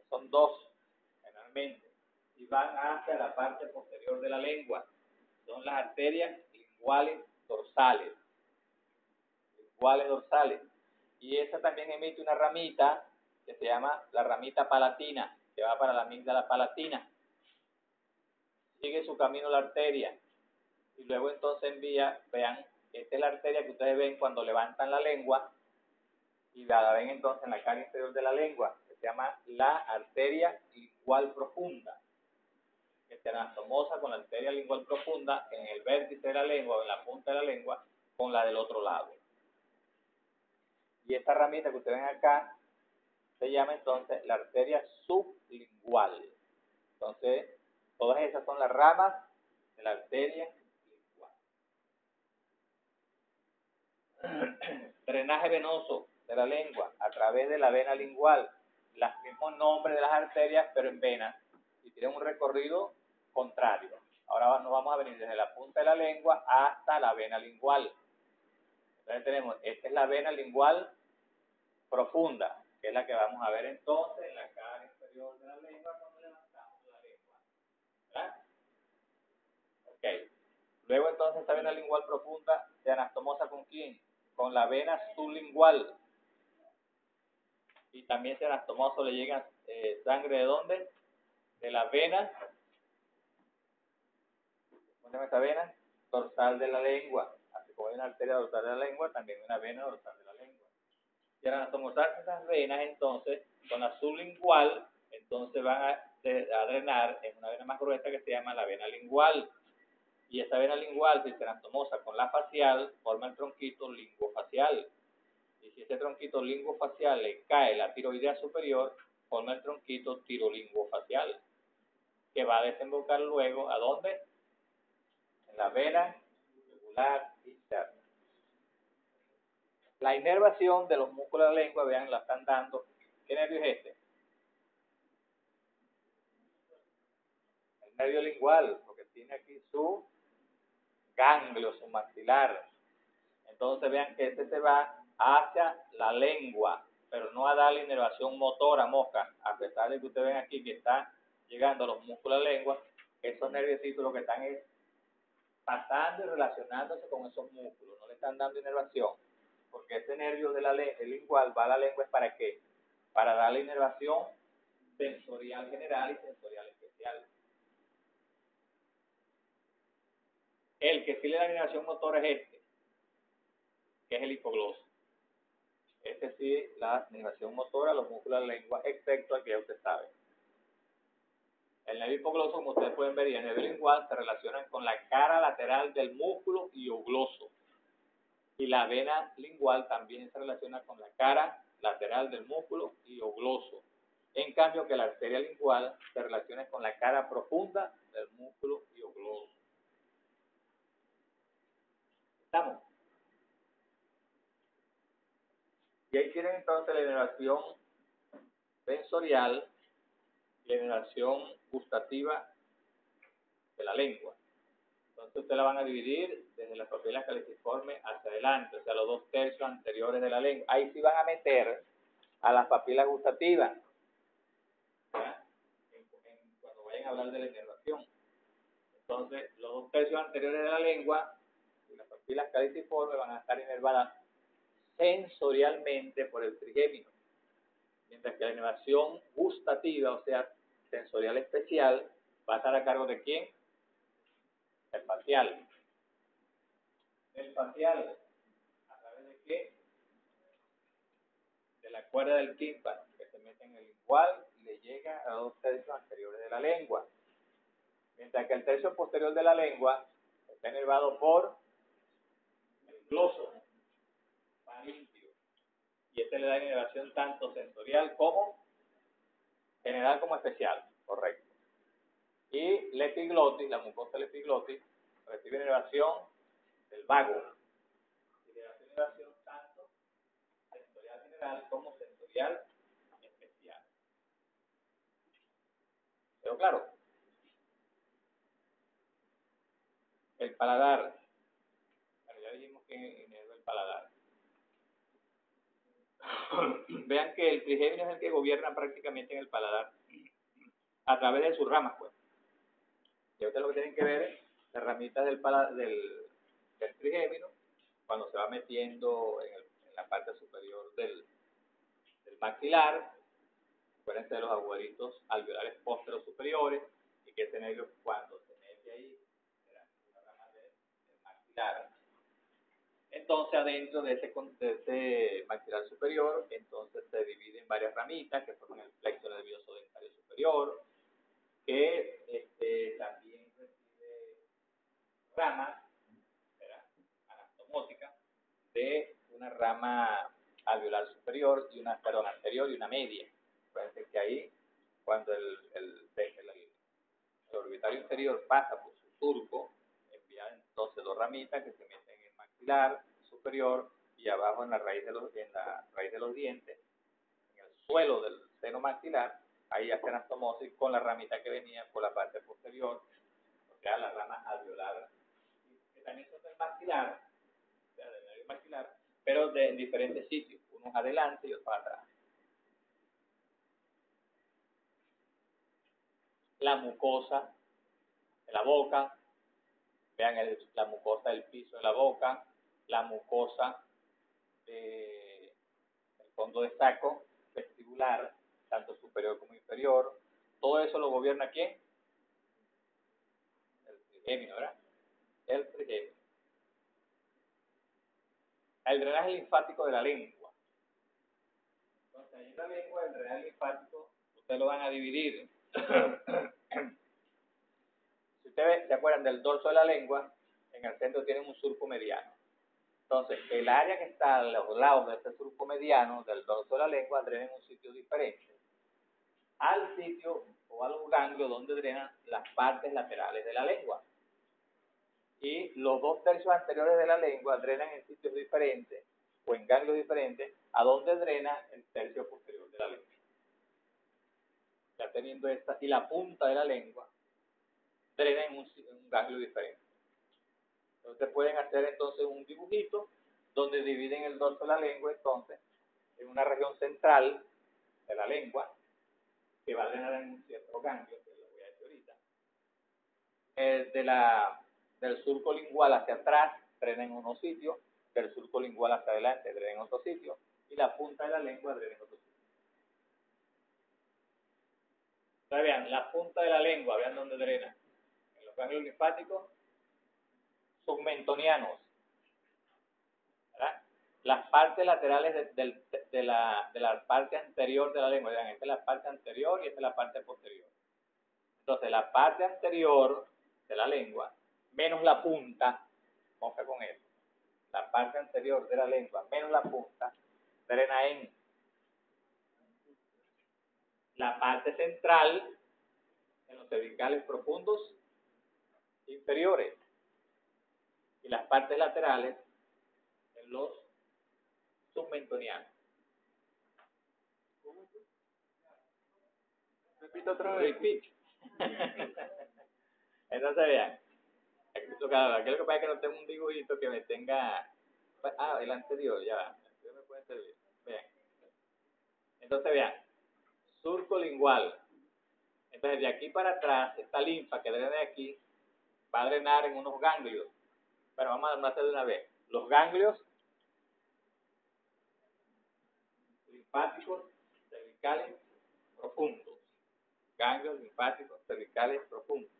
son 2 generalmente, y van hacia la parte posterior de la lengua. Son las arterias linguales dorsales. Y esa también emite una ramita que se llama la ramita palatina, que va para la amígdala palatina. Sigue su camino la arteria y luego entonces envía, vean, esta es la arteria que ustedes ven cuando levantan la lengua y la ven entonces en la cara inferior de la lengua, que se llama la arteria lingual profunda, que se anastomosa con la arteria lingual profunda en el vértice de la lengua o en la punta de la lengua con la del otro lado. Y esta ramita que ustedes ven acá se llama entonces la arteria sublingual. Entonces, todas esas son las ramas de la arteria lingual. Drenaje venoso de la lengua a través de la vena lingual. Los mismos nombres de las arterias, pero en venas. Y tienen un recorrido contrario. Ahora nos vamos a venir desde la punta de la lengua hasta la vena lingual. Entonces tenemos, esta es la vena lingual profunda, que es la que vamos a ver entonces en la cara inferior de la lengua cuando levantamos la lengua. ¿Verdad? Ok. Luego entonces esta vena lingual profunda se anastomosa ¿con quién? Con la vena sublingual. Y también se anastomosa, le llega sangre ¿de dónde? De la vena, ¿cómo se llama esta vena? Dorsal de la lengua. Así como hay una arteria dorsal de la lengua, también hay una vena dorsal de la lengua. Y al anatomosarse esas venas, entonces, con la sublingual, entonces van a drenar en una vena más gruesa que se llama la vena lingual. Y esa vena lingual, si se anastomosa con la facial, forma el tronquito linguofacial. Y si ese tronquito linguofacial le cae la tiroidea superior, forma el tronquito tirolinguofacial, que va a desembocar luego, ¿a dónde? En la vena jugular interna. La inervación de los músculos de la lengua, vean, la están dando. ¿Qué nervio es este? El nervio lingual, porque tiene aquí su ganglio, su maxilar. Entonces vean que este se va hacia la lengua, pero no a dar la inervación motora, mosca, a pesar de que ustedes ven aquí que está llegando a los músculos de la lengua, esos nerviositos lo que están es pasando y relacionándose con esos músculos, no le están dando inervación, porque ese nervio de la el lingual va a la lengua es ¿para qué? Para darle inervación sensorial general y sensorial especial. El que sí le da inervación motora es este, que es el hipogloso. Este sí, la inervación motora, los músculos de la lengua, excepto el que ya usted sabe. El nervio hipogloso, como ustedes pueden ver, y el nervio lingual se relacionan con la cara lateral del músculo hiogloso. Y la vena lingual también se relaciona con la cara lateral del músculo hiogloso. En cambio, que la arteria lingual se relaciona con la cara profunda del músculo hiogloso. ¿Estamos? Y ahí tienen entonces la inervación sensorial y la inervación gustativa de la lengua. Entonces ustedes la van a dividir desde las papilas caliciformes hacia adelante, o sea, los 2/3 anteriores de la lengua. Ahí sí van a meter a las papilas gustativas, ¿ya? Cuando vayan a hablar de la inervación. Entonces, los 2/3 anteriores de la lengua y las papilas caliciformes van a estar inervadas sensorialmente por el trigémino, mientras que la inervación gustativa, o sea, sensorial especial, va a estar a cargo ¿de quién? El facial. El facial, ¿a través de qué? De la cuerda del tímpano, que se mete en el lingual y le llega a los 2/3 anteriores de la lengua. Mientras que el tercio posterior de la lengua está inervado por el gloso faríngeo. Y este le da inervación tanto sensorial como general como especial, correcto. Y la epiglotis, la mucosa del epiglotis, recibe inervación del vago. Y le da inervación tanto sensorial general como sensorial especial. Pero claro, el paladar, bueno, ya dijimos que inerva el paladar. Vean que el trigémino es el que gobierna prácticamente en el paladar a través de sus ramas, pues. Y ustedes lo que tienen que ver es las ramitas del trigémino cuando se va metiendo en la parte superior del maxilar. Acuérdense de los agujeritos alveolares pósteros superiores y que ese nervio cuando se mete ahí será una rama del maxilar. Entonces adentro de ese maxilar superior, entonces se divide en varias ramitas que forman el plexo nervioso dentario superior, que también recibe ramas anastomóticas de una rama alveolar superior y una anterior y una media. Acuérdense que ahí, cuando el orbitario inferior pasa por su surco, envía entonces 2 ramitas que se meten en el maxilar superior y abajo en la raíz de los dientes, en el suelo del seno maxilar, ahí hace anastomosis con la ramita que venía por la parte posterior, o sea, la rama alveolar, que también son del maxilar, o sea, del nervio maxilar, pero en diferentes sitios, unos adelante y otros atrás. La mucosa de la boca, Vean la mucosa del piso de la boca, la mucosa del fondo de saco, vestibular, tanto superior como inferior. Todo eso lo gobierna ¿quién? El trigemio, ¿verdad? El trigemio. El drenaje linfático de la lengua. Entonces, ahí en la lengua, el drenaje linfático, ustedes lo van a dividir. Si ustedes se acuerdan del dorso de la lengua, en el centro tienen un surco mediano. Entonces, el área que está a los lados de este surco mediano del dorso de la lengua drena en un sitio diferente al sitio o a los ganglios donde drenan las partes laterales de la lengua. Y los 2/3 anteriores de la lengua drenan en sitios diferentes o en ganglios diferentes a donde drena el tercio posterior de la lengua. Ya teniendo esta, y la punta de la lengua drena en un ganglio diferente. Entonces pueden hacer entonces un dibujito donde dividen el dorso de la lengua entonces en una región central de la lengua que va a drenar en un cierto ganglio, que lo voy a decir ahorita. Del surco lingual hacia atrás drena en unos sitios, del surco lingual hacia adelante drena en otro sitio y la punta de la lengua drena en otro sitio. Entonces vean, la punta de la lengua, vean dónde drena. En los ganglios linfáticos submentonianos, ¿verdad? Las partes laterales de la parte anterior de la lengua, vean, esta es la parte anterior y esta es la parte posterior. Entonces, la parte anterior de la lengua, menos la punta, vamos a ver con eso, la parte anterior de la lengua, menos la punta, drena en la parte central, en los cervicales profundos inferiores, y las partes laterales, en los submentonianos. Repito otra vez. Repeat. Entonces, vean, aquí lo que pasa es que no tengo un dibujito que me tenga. El anterior, ya me puede servir. Vean. Entonces, vean, surco lingual. Entonces, de aquí para atrás, esta linfa que drena de aquí va a drenar en unos ganglios. Pero vamos a hacer de una vez. Los ganglios linfáticos cervicales profundos. Ganglios linfáticos cervicales profundos.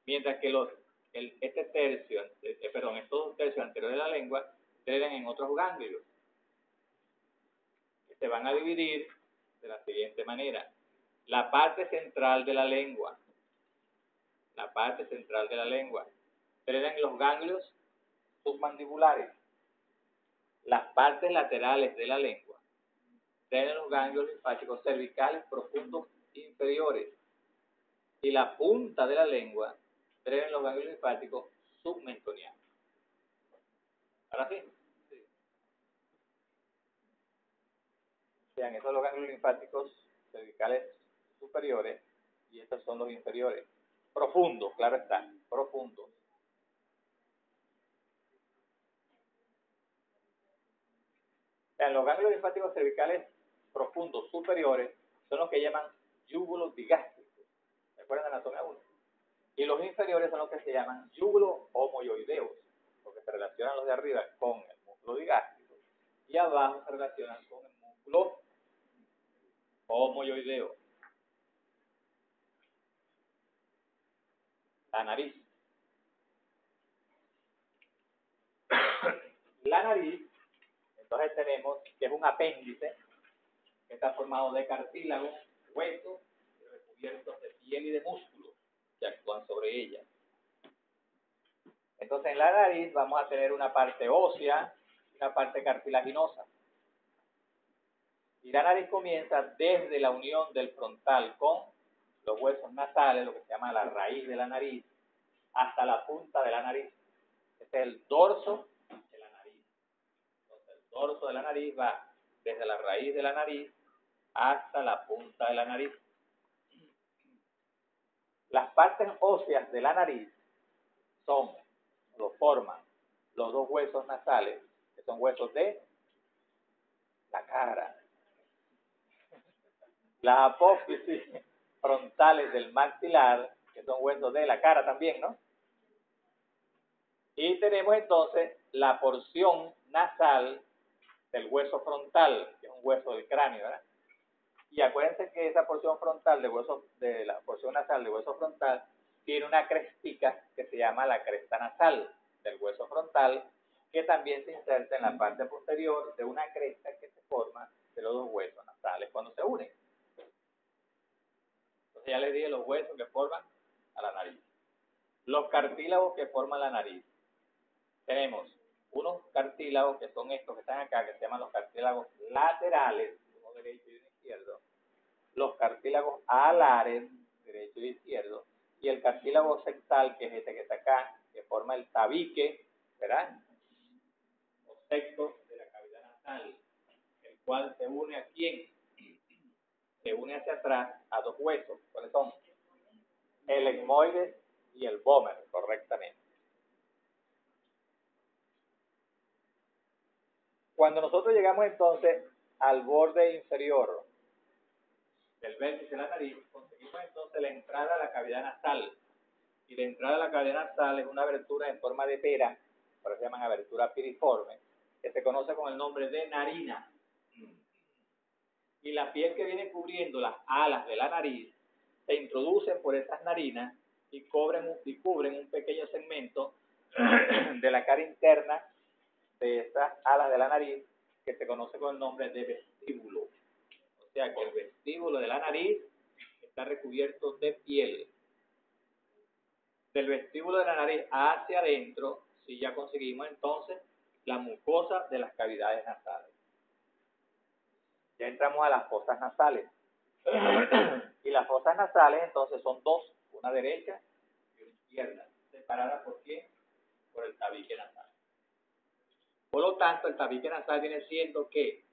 Mientras que estos 2 tercios anteriores de la lengua drenan en otros ganglios que se van a dividir de la siguiente manera. La parte central de la lengua, drenan en los ganglios submandibulares. Las partes laterales de la lengua drenan los ganglios linfáticos cervicales profundos inferiores. Y la punta de la lengua drenan los ganglios linfáticos submentonianos. ¿Ahora sí? Sí. Vean, estos son los ganglios linfáticos cervicales superiores y estos son los inferiores. Profundos, claro está, profundos. Vean, los ganglios linfáticos cervicales profundos superiores son los que llaman yúgulos digástricos. ¿Se acuerdan de anatomía 1? Y los inferiores son los que se llaman yúgulos homoyoideos, porque se relacionan los de arriba con el músculo digástrico y abajo se relacionan con el músculo homoyoideo. La nariz. La nariz, entonces tenemos que es un apéndice que está formado de cartílagos, huesos y recubiertos de piel y de músculos que actúan sobre ella. Entonces en la nariz vamos a tener una parte ósea y una parte cartilaginosa. Y la nariz comienza desde la unión del frontal con los huesos nasales, lo que se llama la raíz de la nariz, hasta la punta de la nariz. Este es el dorso de la nariz. Entonces el dorso de la nariz va desde la raíz de la nariz hasta la punta de la nariz. Las partes óseas de la nariz lo forman los 2 huesos nasales, que son huesos de la cara. Las apófisis frontales del maxilar, que son huesos de la cara también, ¿no? Y tenemos entonces la porción nasal del hueso frontal, que es un hueso del cráneo, ¿verdad? Y acuérdense que esa porción frontal de la porción nasal del hueso frontal tiene una crestica que se llama la cresta nasal del hueso frontal, que también se inserta en la parte posterior de una cresta que se forma de los dos huesos nasales cuando se unen. Entonces ya les dije los huesos que forman a la nariz. Los cartílagos que forman la nariz. Tenemos unos cartílagos que son estos que están acá, que se llaman los cartílagos laterales, uno derecho y uno izquierdo. Los cartílagos alares, derecho y izquierdo. Y el cartílago sectal, que es este que está acá, que forma el tabique, ¿verdad? O secto de la cavidad nasal, el cual se une a quién? Se une hacia atrás a dos huesos. ¿Cuáles son? El etmoides y el vómer, correctamente. Cuando nosotros llegamos entonces al borde inferior del vértice de la nariz, conseguimos entonces la entrada a la cavidad nasal. Y la entrada a la cavidad nasal es una abertura en forma de pera, por eso se llaman abertura piriforme, que se conoce con el nombre de narina. Y la piel que viene cubriendo las alas de la nariz se introducen por esas narinas y cubren un pequeño segmento de la cara interna de esas alas de la nariz, que se conoce con el nombre de vestíbulo. O sea que el vestíbulo de la nariz está recubierto de piel. Del vestíbulo de la nariz hacia adentro, si ya conseguimos entonces la mucosa de las cavidades nasales. Ya entramos a las fosas nasales. Y las fosas nasales entonces son dos, una derecha y una izquierda, separadas por ¿qué? Por el tabique nasal. Por lo tanto, el tabique nasal viene siendo ¿qué?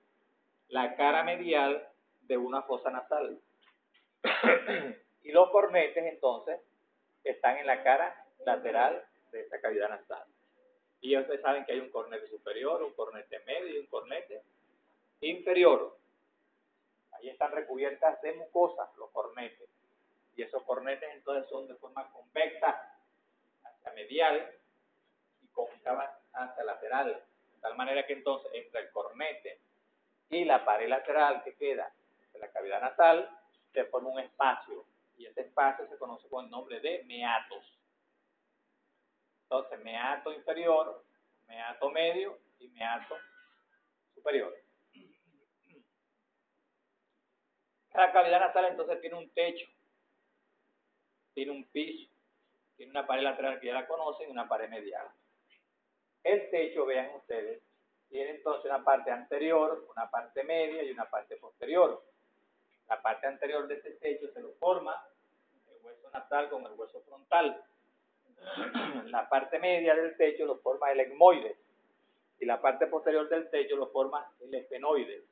La cara medial de una fosa nasal. Y los cornetes entonces están en la cara lateral de esta cavidad nasal. Y ustedes saben que hay un cornete superior, un cornete medio y un cornete inferior. Ahí están recubiertas de mucosas los cornetes. Y esos cornetes entonces son de forma convexa hacia medial y cóncava hacia lateral. De tal manera que entonces entre el cornete y la pared lateral que queda de la cavidad nasal se forma un espacio. Y ese espacio se conoce con el nombre de meatos. Entonces, meato inferior, meato medio y meato superior. La cavidad nasal entonces tiene un techo, tiene un piso, tiene una pared lateral que ya la conocen y una pared medial. El techo, vean ustedes, tiene entonces una parte anterior, una parte media y una parte posterior. La parte anterior de este techo se lo forma el hueso nasal con el hueso frontal. La parte media del techo lo forma el etmoides y la parte posterior del techo lo forma el esfenoides.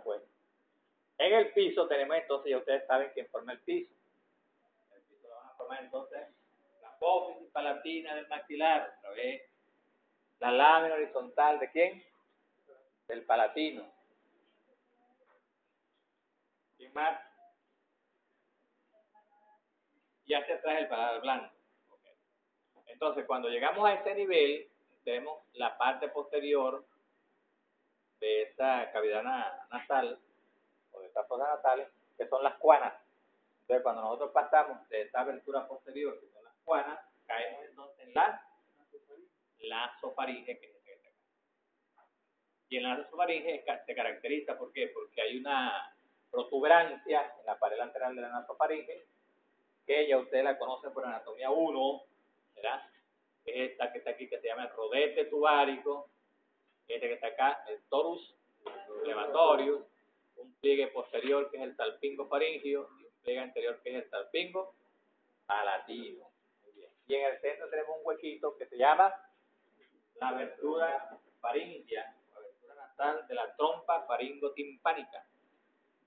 Pues, en el piso tenemos entonces, ya ustedes saben quién forma el piso. El piso lo van a formar entonces la apófisis palatina del maxilar, otra vez la lámina horizontal de ¿quién? Del palatino. ¿Quién más? Y hacia atrás el paladar blando. Okay. Entonces, cuando llegamos a ese nivel, tenemos la parte posterior de esta cavidad nasal, o de estas fosas nasales, que son las cuanas. Entonces, cuando nosotros pasamos de esta abertura posterior, que son las cuanas, caemos entonces en la nasofaringe, que es esta acá. Y en la nasofaringe se caracteriza, ¿por qué? Porque hay una protuberancia en la pared lateral de la nasofaringe, que ya ustedes la conocen por anatomía 1, ¿verdad? Es esta que está aquí, que se llama el rodete tubárico, este que está acá, el torus levatorius, un pliegue posterior que es el salpingo faringio y un pliegue anterior que es el salpingo palatino. Muy bien. Y en el centro tenemos un huequito que se llama la abertura faringia, la abertura nasal de la trompa faringotimpánica,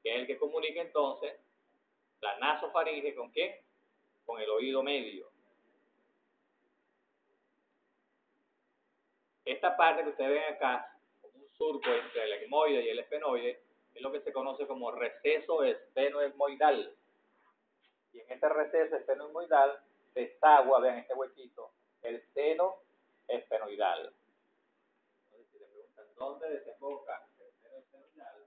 que es el que comunica entonces la nasofaringe ¿con quién? Con el oído medio. Esta parte que ustedes ven acá, como un surco entre el etmoide y el esfenoide, es lo que se conoce como receso esfenoetmoidal. Y en este receso esfenoidal desagua, vean este huequito, el seno esfenoidal. Entonces, si le preguntan dónde desemboca el seno esfenoidal,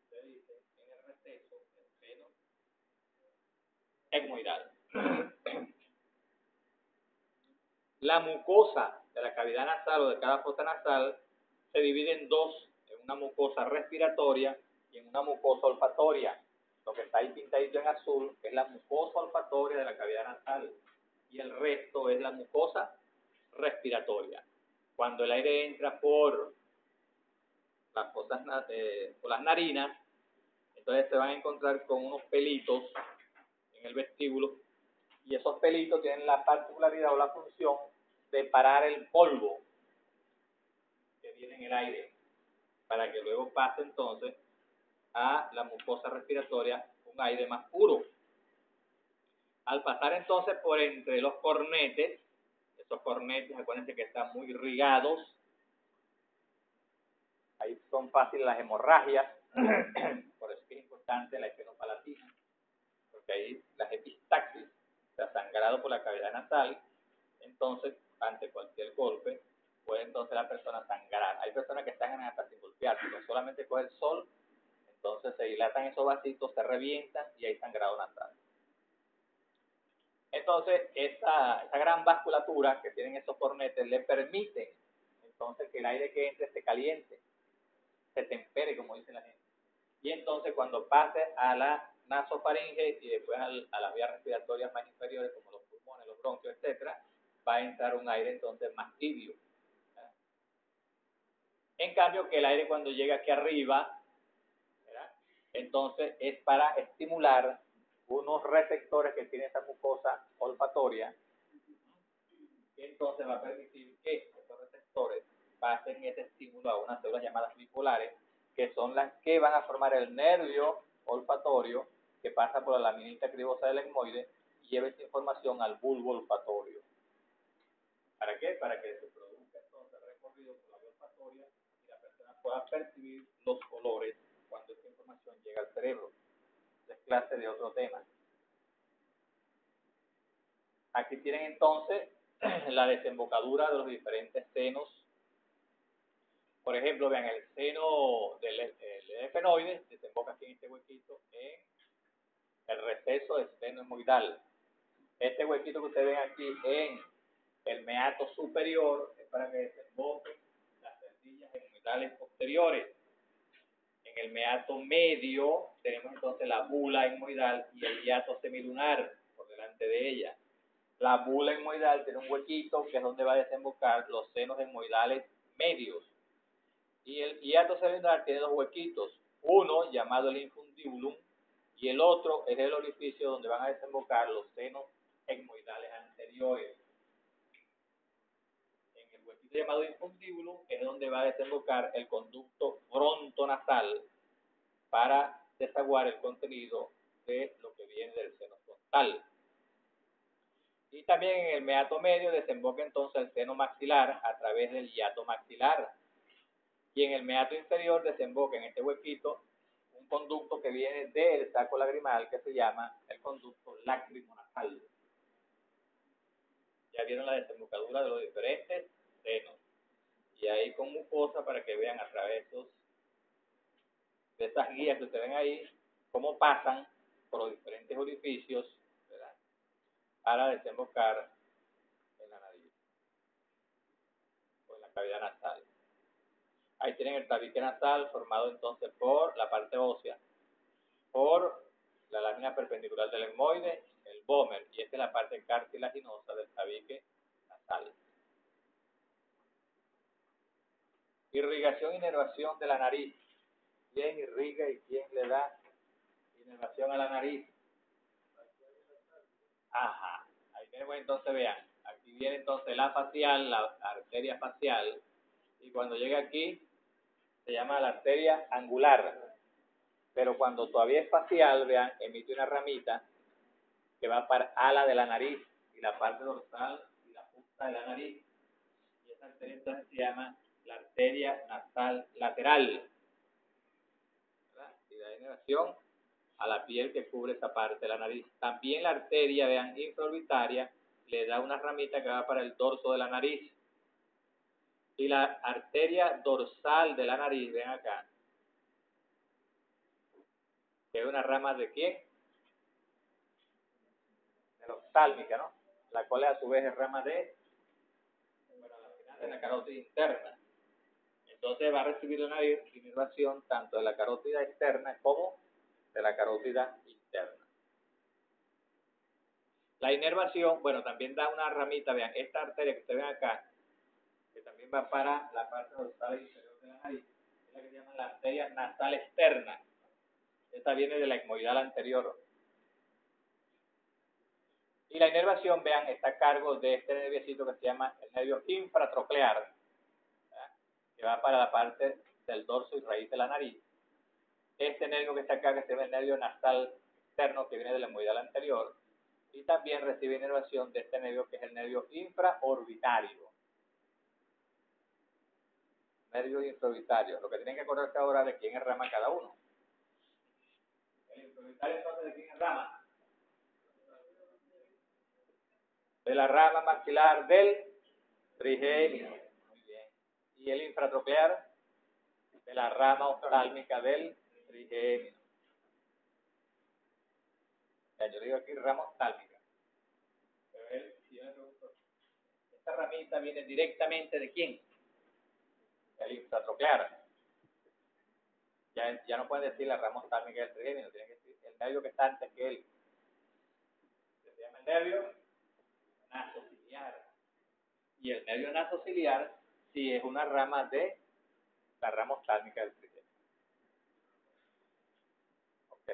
usted dice en el receso del seno etmoidal. La mucosa de la cavidad nasal o de cada fosa nasal se divide en dos, en una mucosa respiratoria y en una mucosa olfatoria. Lo que está ahí pintadito en azul es la mucosa olfatoria de la cavidad nasal y el resto es la mucosa respiratoria. Cuando el aire entra por las fosas, por las narinas, entonces se van a encontrar con unos pelitos en el vestíbulo y esos pelitos tienen la particularidad o la función de parar el polvo que viene en el aire para que luego pase entonces a la mucosa respiratoria un aire más puro. Al pasar entonces por entre los cornetes, esos cornetes, acuérdense que están muy irrigados, ahí son fáciles las hemorragias, por eso es importante la esfenopalatina, porque ahí las epistaxis, o sea, sangrado por la cavidad nasal, entonces ante cualquier golpe puede entonces la persona sangrar. Hay personas que sangran hasta sin golpear, porque solamente coge el sol, entonces se dilatan esos vasitos, se revientan y hay sangrado nasal. Entonces, esa gran vasculatura que tienen esos cornetes le permite entonces que el aire que entre se caliente, se tempere, como dice la gente. Y entonces cuando pase a la nasofaringe y después a las vías respiratorias más inferiores, como los pulmones, los bronquios, etcétera, va a entrar un aire entonces más tibio. ¿Verdad? En cambio, que el aire cuando llega aquí arriba, ¿verdad? Entonces es para estimular unos receptores que tiene esa mucosa olfatoria, y entonces va a permitir que estos receptores pasen ese estímulo a unas células llamadas bipolares, que son las que van a formar el nervio olfatorio que pasa por la laminita cribosa del etmoide y lleva esa información al bulbo olfatorio. ¿Para qué? Para que se produzca entonces el recorrido por la vía olfatoria y la persona pueda percibir los colores cuando esa información llega al cerebro. Es clase de otro tema. Aquí tienen entonces la desembocadura de los diferentes senos. Por ejemplo, vean, el seno del efenoide desemboca aquí en este huequito en el receso del seno etmoidal. Este huequito que ustedes ven aquí en el meato superior es para que desemboquen las cerdillas etmoidales posteriores. En el meato medio tenemos entonces la bula etmoidal y el hiato semilunar por delante de ella. La bula etmoidal tiene un huequito que es donde va a desembocar los senos etmoidales medios. Y el hiato semilunar tiene dos huequitos, uno llamado el infundibulum y el otro es el orificio donde van a desembocar los senos etmoidales anteriores. En el huequito llamado infundibulum es donde va a desembocar el conducto frontonasal para desaguar el contenido de lo que viene del seno frontal. Y también en el meato medio desemboca entonces el seno maxilar a través del hiato maxilar. Y en el meato inferior desemboca en este huequito un conducto que viene del saco lagrimal que se llama el conducto lacrimonasal. Ya vieron la desembocadura de los diferentes senos. Y ahí con mucosa para que vean a través de esas guías que ustedes ven ahí, cómo pasan por los diferentes orificios, ¿verdad?, para desembocar en la nariz o en la cavidad nasal. Ahí tienen el tabique nasal formado entonces por la parte ósea, por la lámina perpendicular del etmoide, el vómer, y esta es la parte cartilaginosa del tabique nasal. Irrigación y inervación de la nariz. ¿Quién irriga y quién le da inervación a la nariz? Ajá. Ahí tenemos entonces, vean, aquí viene entonces la facial, la arteria facial, y cuando llega aquí se llama la arteria angular. Pero cuando todavía es facial, vean, emite una ramita que va para ala de la nariz y la parte dorsal y la punta de la nariz. Y esa arteria entonces se llama la arteria nasal lateral, ¿verdad? Y da inervación a la piel que cubre esa parte de la nariz. También la arteria, vean, infraorbitaria, le da una ramita que va para el dorso de la nariz. Y la arteria dorsal de la nariz, ven acá, que es una rama de quién? De la oftálmica, ¿no? La cual a su vez es rama de, bueno, al final de la carótida interna. Entonces va a recibir una inervación tanto de la carótida externa como de la carótida interna. La inervación, bueno, también da una ramita, vean, esta arteria que ustedes ven acá, que también va para la parte dorsal inferior de la nariz, es la que se llama la arteria nasal externa. Esta viene de la etmoidal anterior. Y la inervación, vean, está a cargo de este nerviosito que se llama el nervio infratroclear, ¿verdad? Que va para la parte del dorso y raíz de la nariz. Este nervio que está acá, que se llama el nervio nasal externo, que viene de la etmoidal anterior, y también recibe inervación de este nervio que es el nervio infraorbitario. Nervio infraorbitario. Lo que tienen que acordarse ahora de quién es rama cada uno. El infraorbitario, entonces, ¿de quién es rama? De la rama maxilar del trigémino. Muy bien. Y el infratroclear, de la rama oftálmica del trigémino. Ya, yo digo aquí rama oftálmica. Pero él, si yo le pregunto, esta ramita viene directamente ¿de quién? El infratroclear. Ya no pueden decir la rama oftálmica del trigémino, tienen que decir el nervio que está antes que él. Se llama el nervio nasociliar. Y el nervio nasociliar sí es una rama de la rama oftálmica del trigémino. Ok.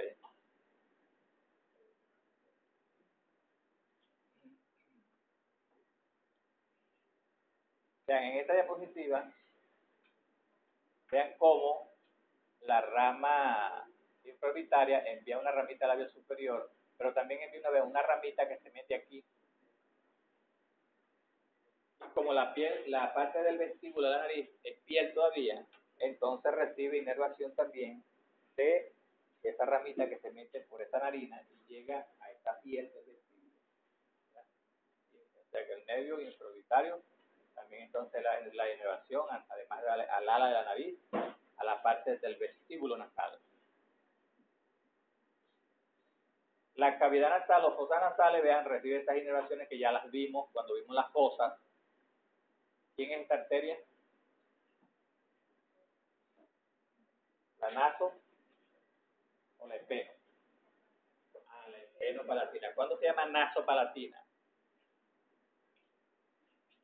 Vean, en esta diapositiva, vean cómo la rama infraorbitaria envía una ramita al labio superior, pero también envía una ramita que se mete aquí. Y como la piel, la parte del vestíbulo de la nariz es piel todavía, entonces recibe inervación también de esa ramita que se mete por esa narina y llega a esta piel del vestíbulo. O sea que el nervio infraorbitario también entonces la inervación, además al ala de la nariz, a la parte del vestíbulo nasal. La cavidad nasal o fosas nasales, vean, recibe estas inervaciones que ya las vimos cuando vimos las fosas. ¿Quién es esta arteria? ¿La naso o la espeno? Ah, la espenopalatina. ¿Cuándo se llama nasopalatina?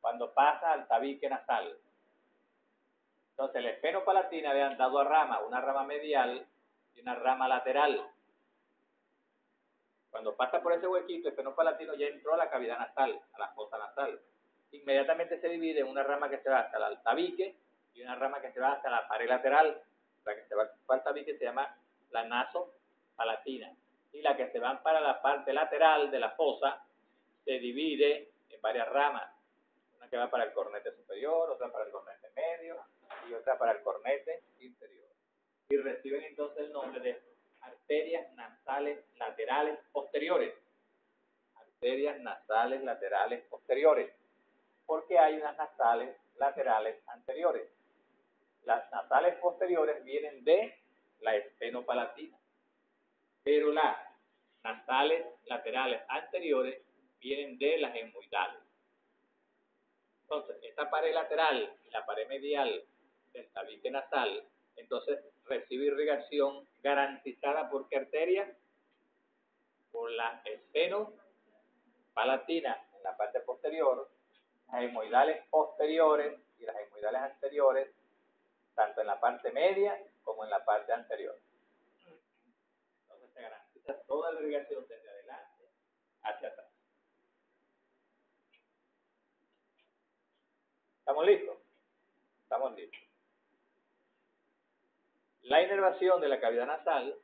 Cuando pasa al tabique nasal. Entonces, la espenopalatina, vean, dado a rama, una rama medial y una rama lateral. Cuando pasa por ese huequito, el esfenopalatino ya entró a la cavidad nasal, a la fosa nasal. Inmediatamente se divide en una rama que se va hasta el tabique y una rama que se va hasta la pared lateral. La que se va para el tabique se llama la nasopalatina. Y la que se va para la parte lateral de la fosa se divide en varias ramas. Una que va para el cornete superior, otra para el cornete medio y otra para el cornete inferior. Y reciben entonces el nombre de arterias nasales laterales posteriores. Arterias nasales laterales posteriores. Porque hay unas nasales laterales anteriores. Las nasales posteriores vienen de la espenopalatina. Pero las nasales laterales anteriores vienen de las etmoidales. Entonces, esta pared lateral y la pared medial del tabique nasal, entonces recibe irrigación garantizada por qué arteria? Por la espenopalatina en la parte posterior, las etmoidales posteriores y las etmoidales anteriores, tanto en la parte media como en la parte anterior. Entonces se garantiza toda la irrigación desde adelante hacia atrás. ¿Estamos listos? Estamos listos. La inervación de la cavidad nasal,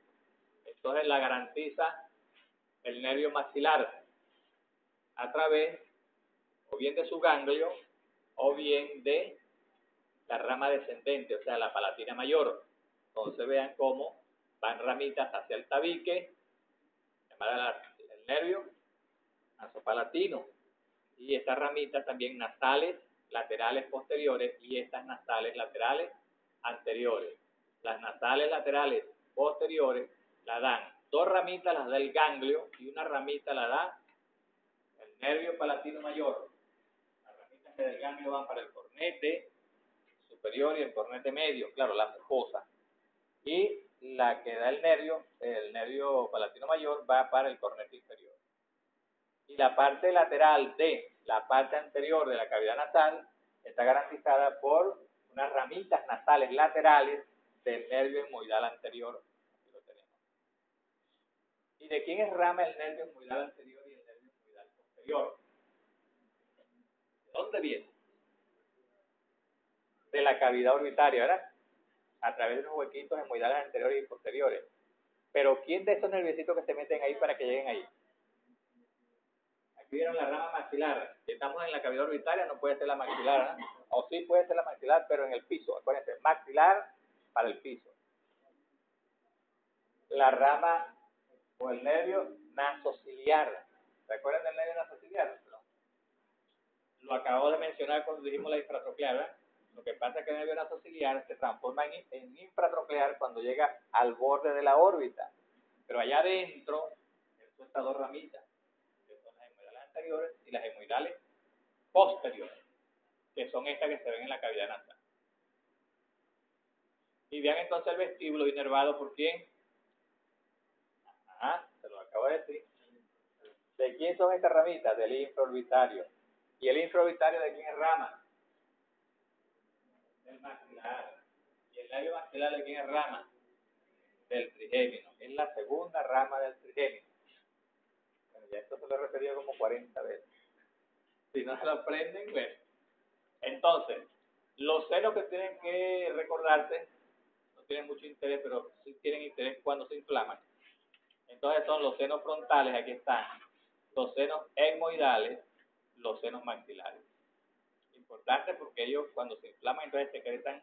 entonces la garantiza el nervio maxilar a través o bien de su ganglio o bien de la rama descendente, o sea, la palatina mayor. Entonces vean cómo van ramitas hacia el tabique, llamada el nervio nasopalatino, y estas ramitas también nasales, laterales posteriores, y estas nasales laterales anteriores. Las nasales laterales posteriores la dan 2 ramitas, las da el ganglio, y una ramita la da el nervio palatino mayor. Las ramitas que del ganglio van para el cornete superior y el cornete medio, claro, la mucosa. Y la que da el nervio palatino mayor, va para el cornete inferior. Y la parte lateral de la parte anterior de la cavidad nasal está garantizada por unas ramitas nasales laterales del nervio esmoidal anterior. Aquí lo tenemos. ¿Y de quién es rama el nervio esmoidal anterior y el nervio esmoidal posterior? ¿De dónde viene? De la cavidad orbitaria, ¿verdad? A través de los huequitos esmoidales anteriores y posteriores. Pero ¿quién de esos nerviositos que se meten ahí para que lleguen ahí? Aquí vieron la rama maxilar. Si estamos en la cavidad orbitaria, no puede ser la maxilar, ¿no? O sí puede ser la maxilar, pero en el piso. Acuérdense, maxilar para el piso. La rama o el nervio nasociliar. ¿Se acuerdan del nervio nasociliar? Lo acabo de mencionar cuando dijimos la infratroclear, ¿verdad? Lo que pasa es que el nervio nasociliar se transforma en infratroclear cuando llega al borde de la órbita. Pero allá adentro, esto está 2 ramitas, que son las hemorroidales anteriores y las hemorroidales posteriores, que son estas que se ven en la cavidad nasal. Y vean entonces el vestíbulo inervado por quién. Se lo acabo de decir. ¿De quién son estas ramitas? Del infraorbitario. ¿Y el infraorbitario de quién es rama? Del maxilar. ¿Y el labio maxilar de quién es rama? Del trigémino. Es la segunda rama del trigémino. Bueno, ya esto se lo he repetido como 40 veces. Si no se lo aprenden, bueno. Entonces, los senos que tienen que recordarse no tienen mucho interés, pero sí tienen interés cuando se inflaman. Entonces son los senos frontales, aquí están, los senos etmoidales, los senos maxilares. Importante porque ellos cuando se inflaman entonces secretan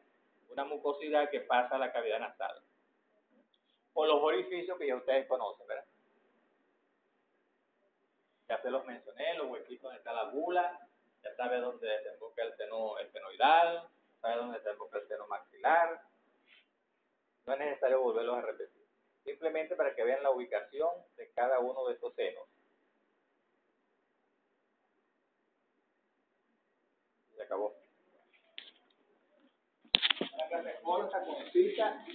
una mucosidad que pasa a la cavidad nasal. O los orificios que ya ustedes conocen, ¿verdad? Ya se los mencioné, los huequitos donde está la gula, ya sabe dónde desemboca el seno esfenoidal, sabe dónde desemboca el seno maxilar. No es necesario volverlos a repetir. Simplemente para que vean la ubicación de cada uno de estos senos. Se acabó. Una clase corta, concisa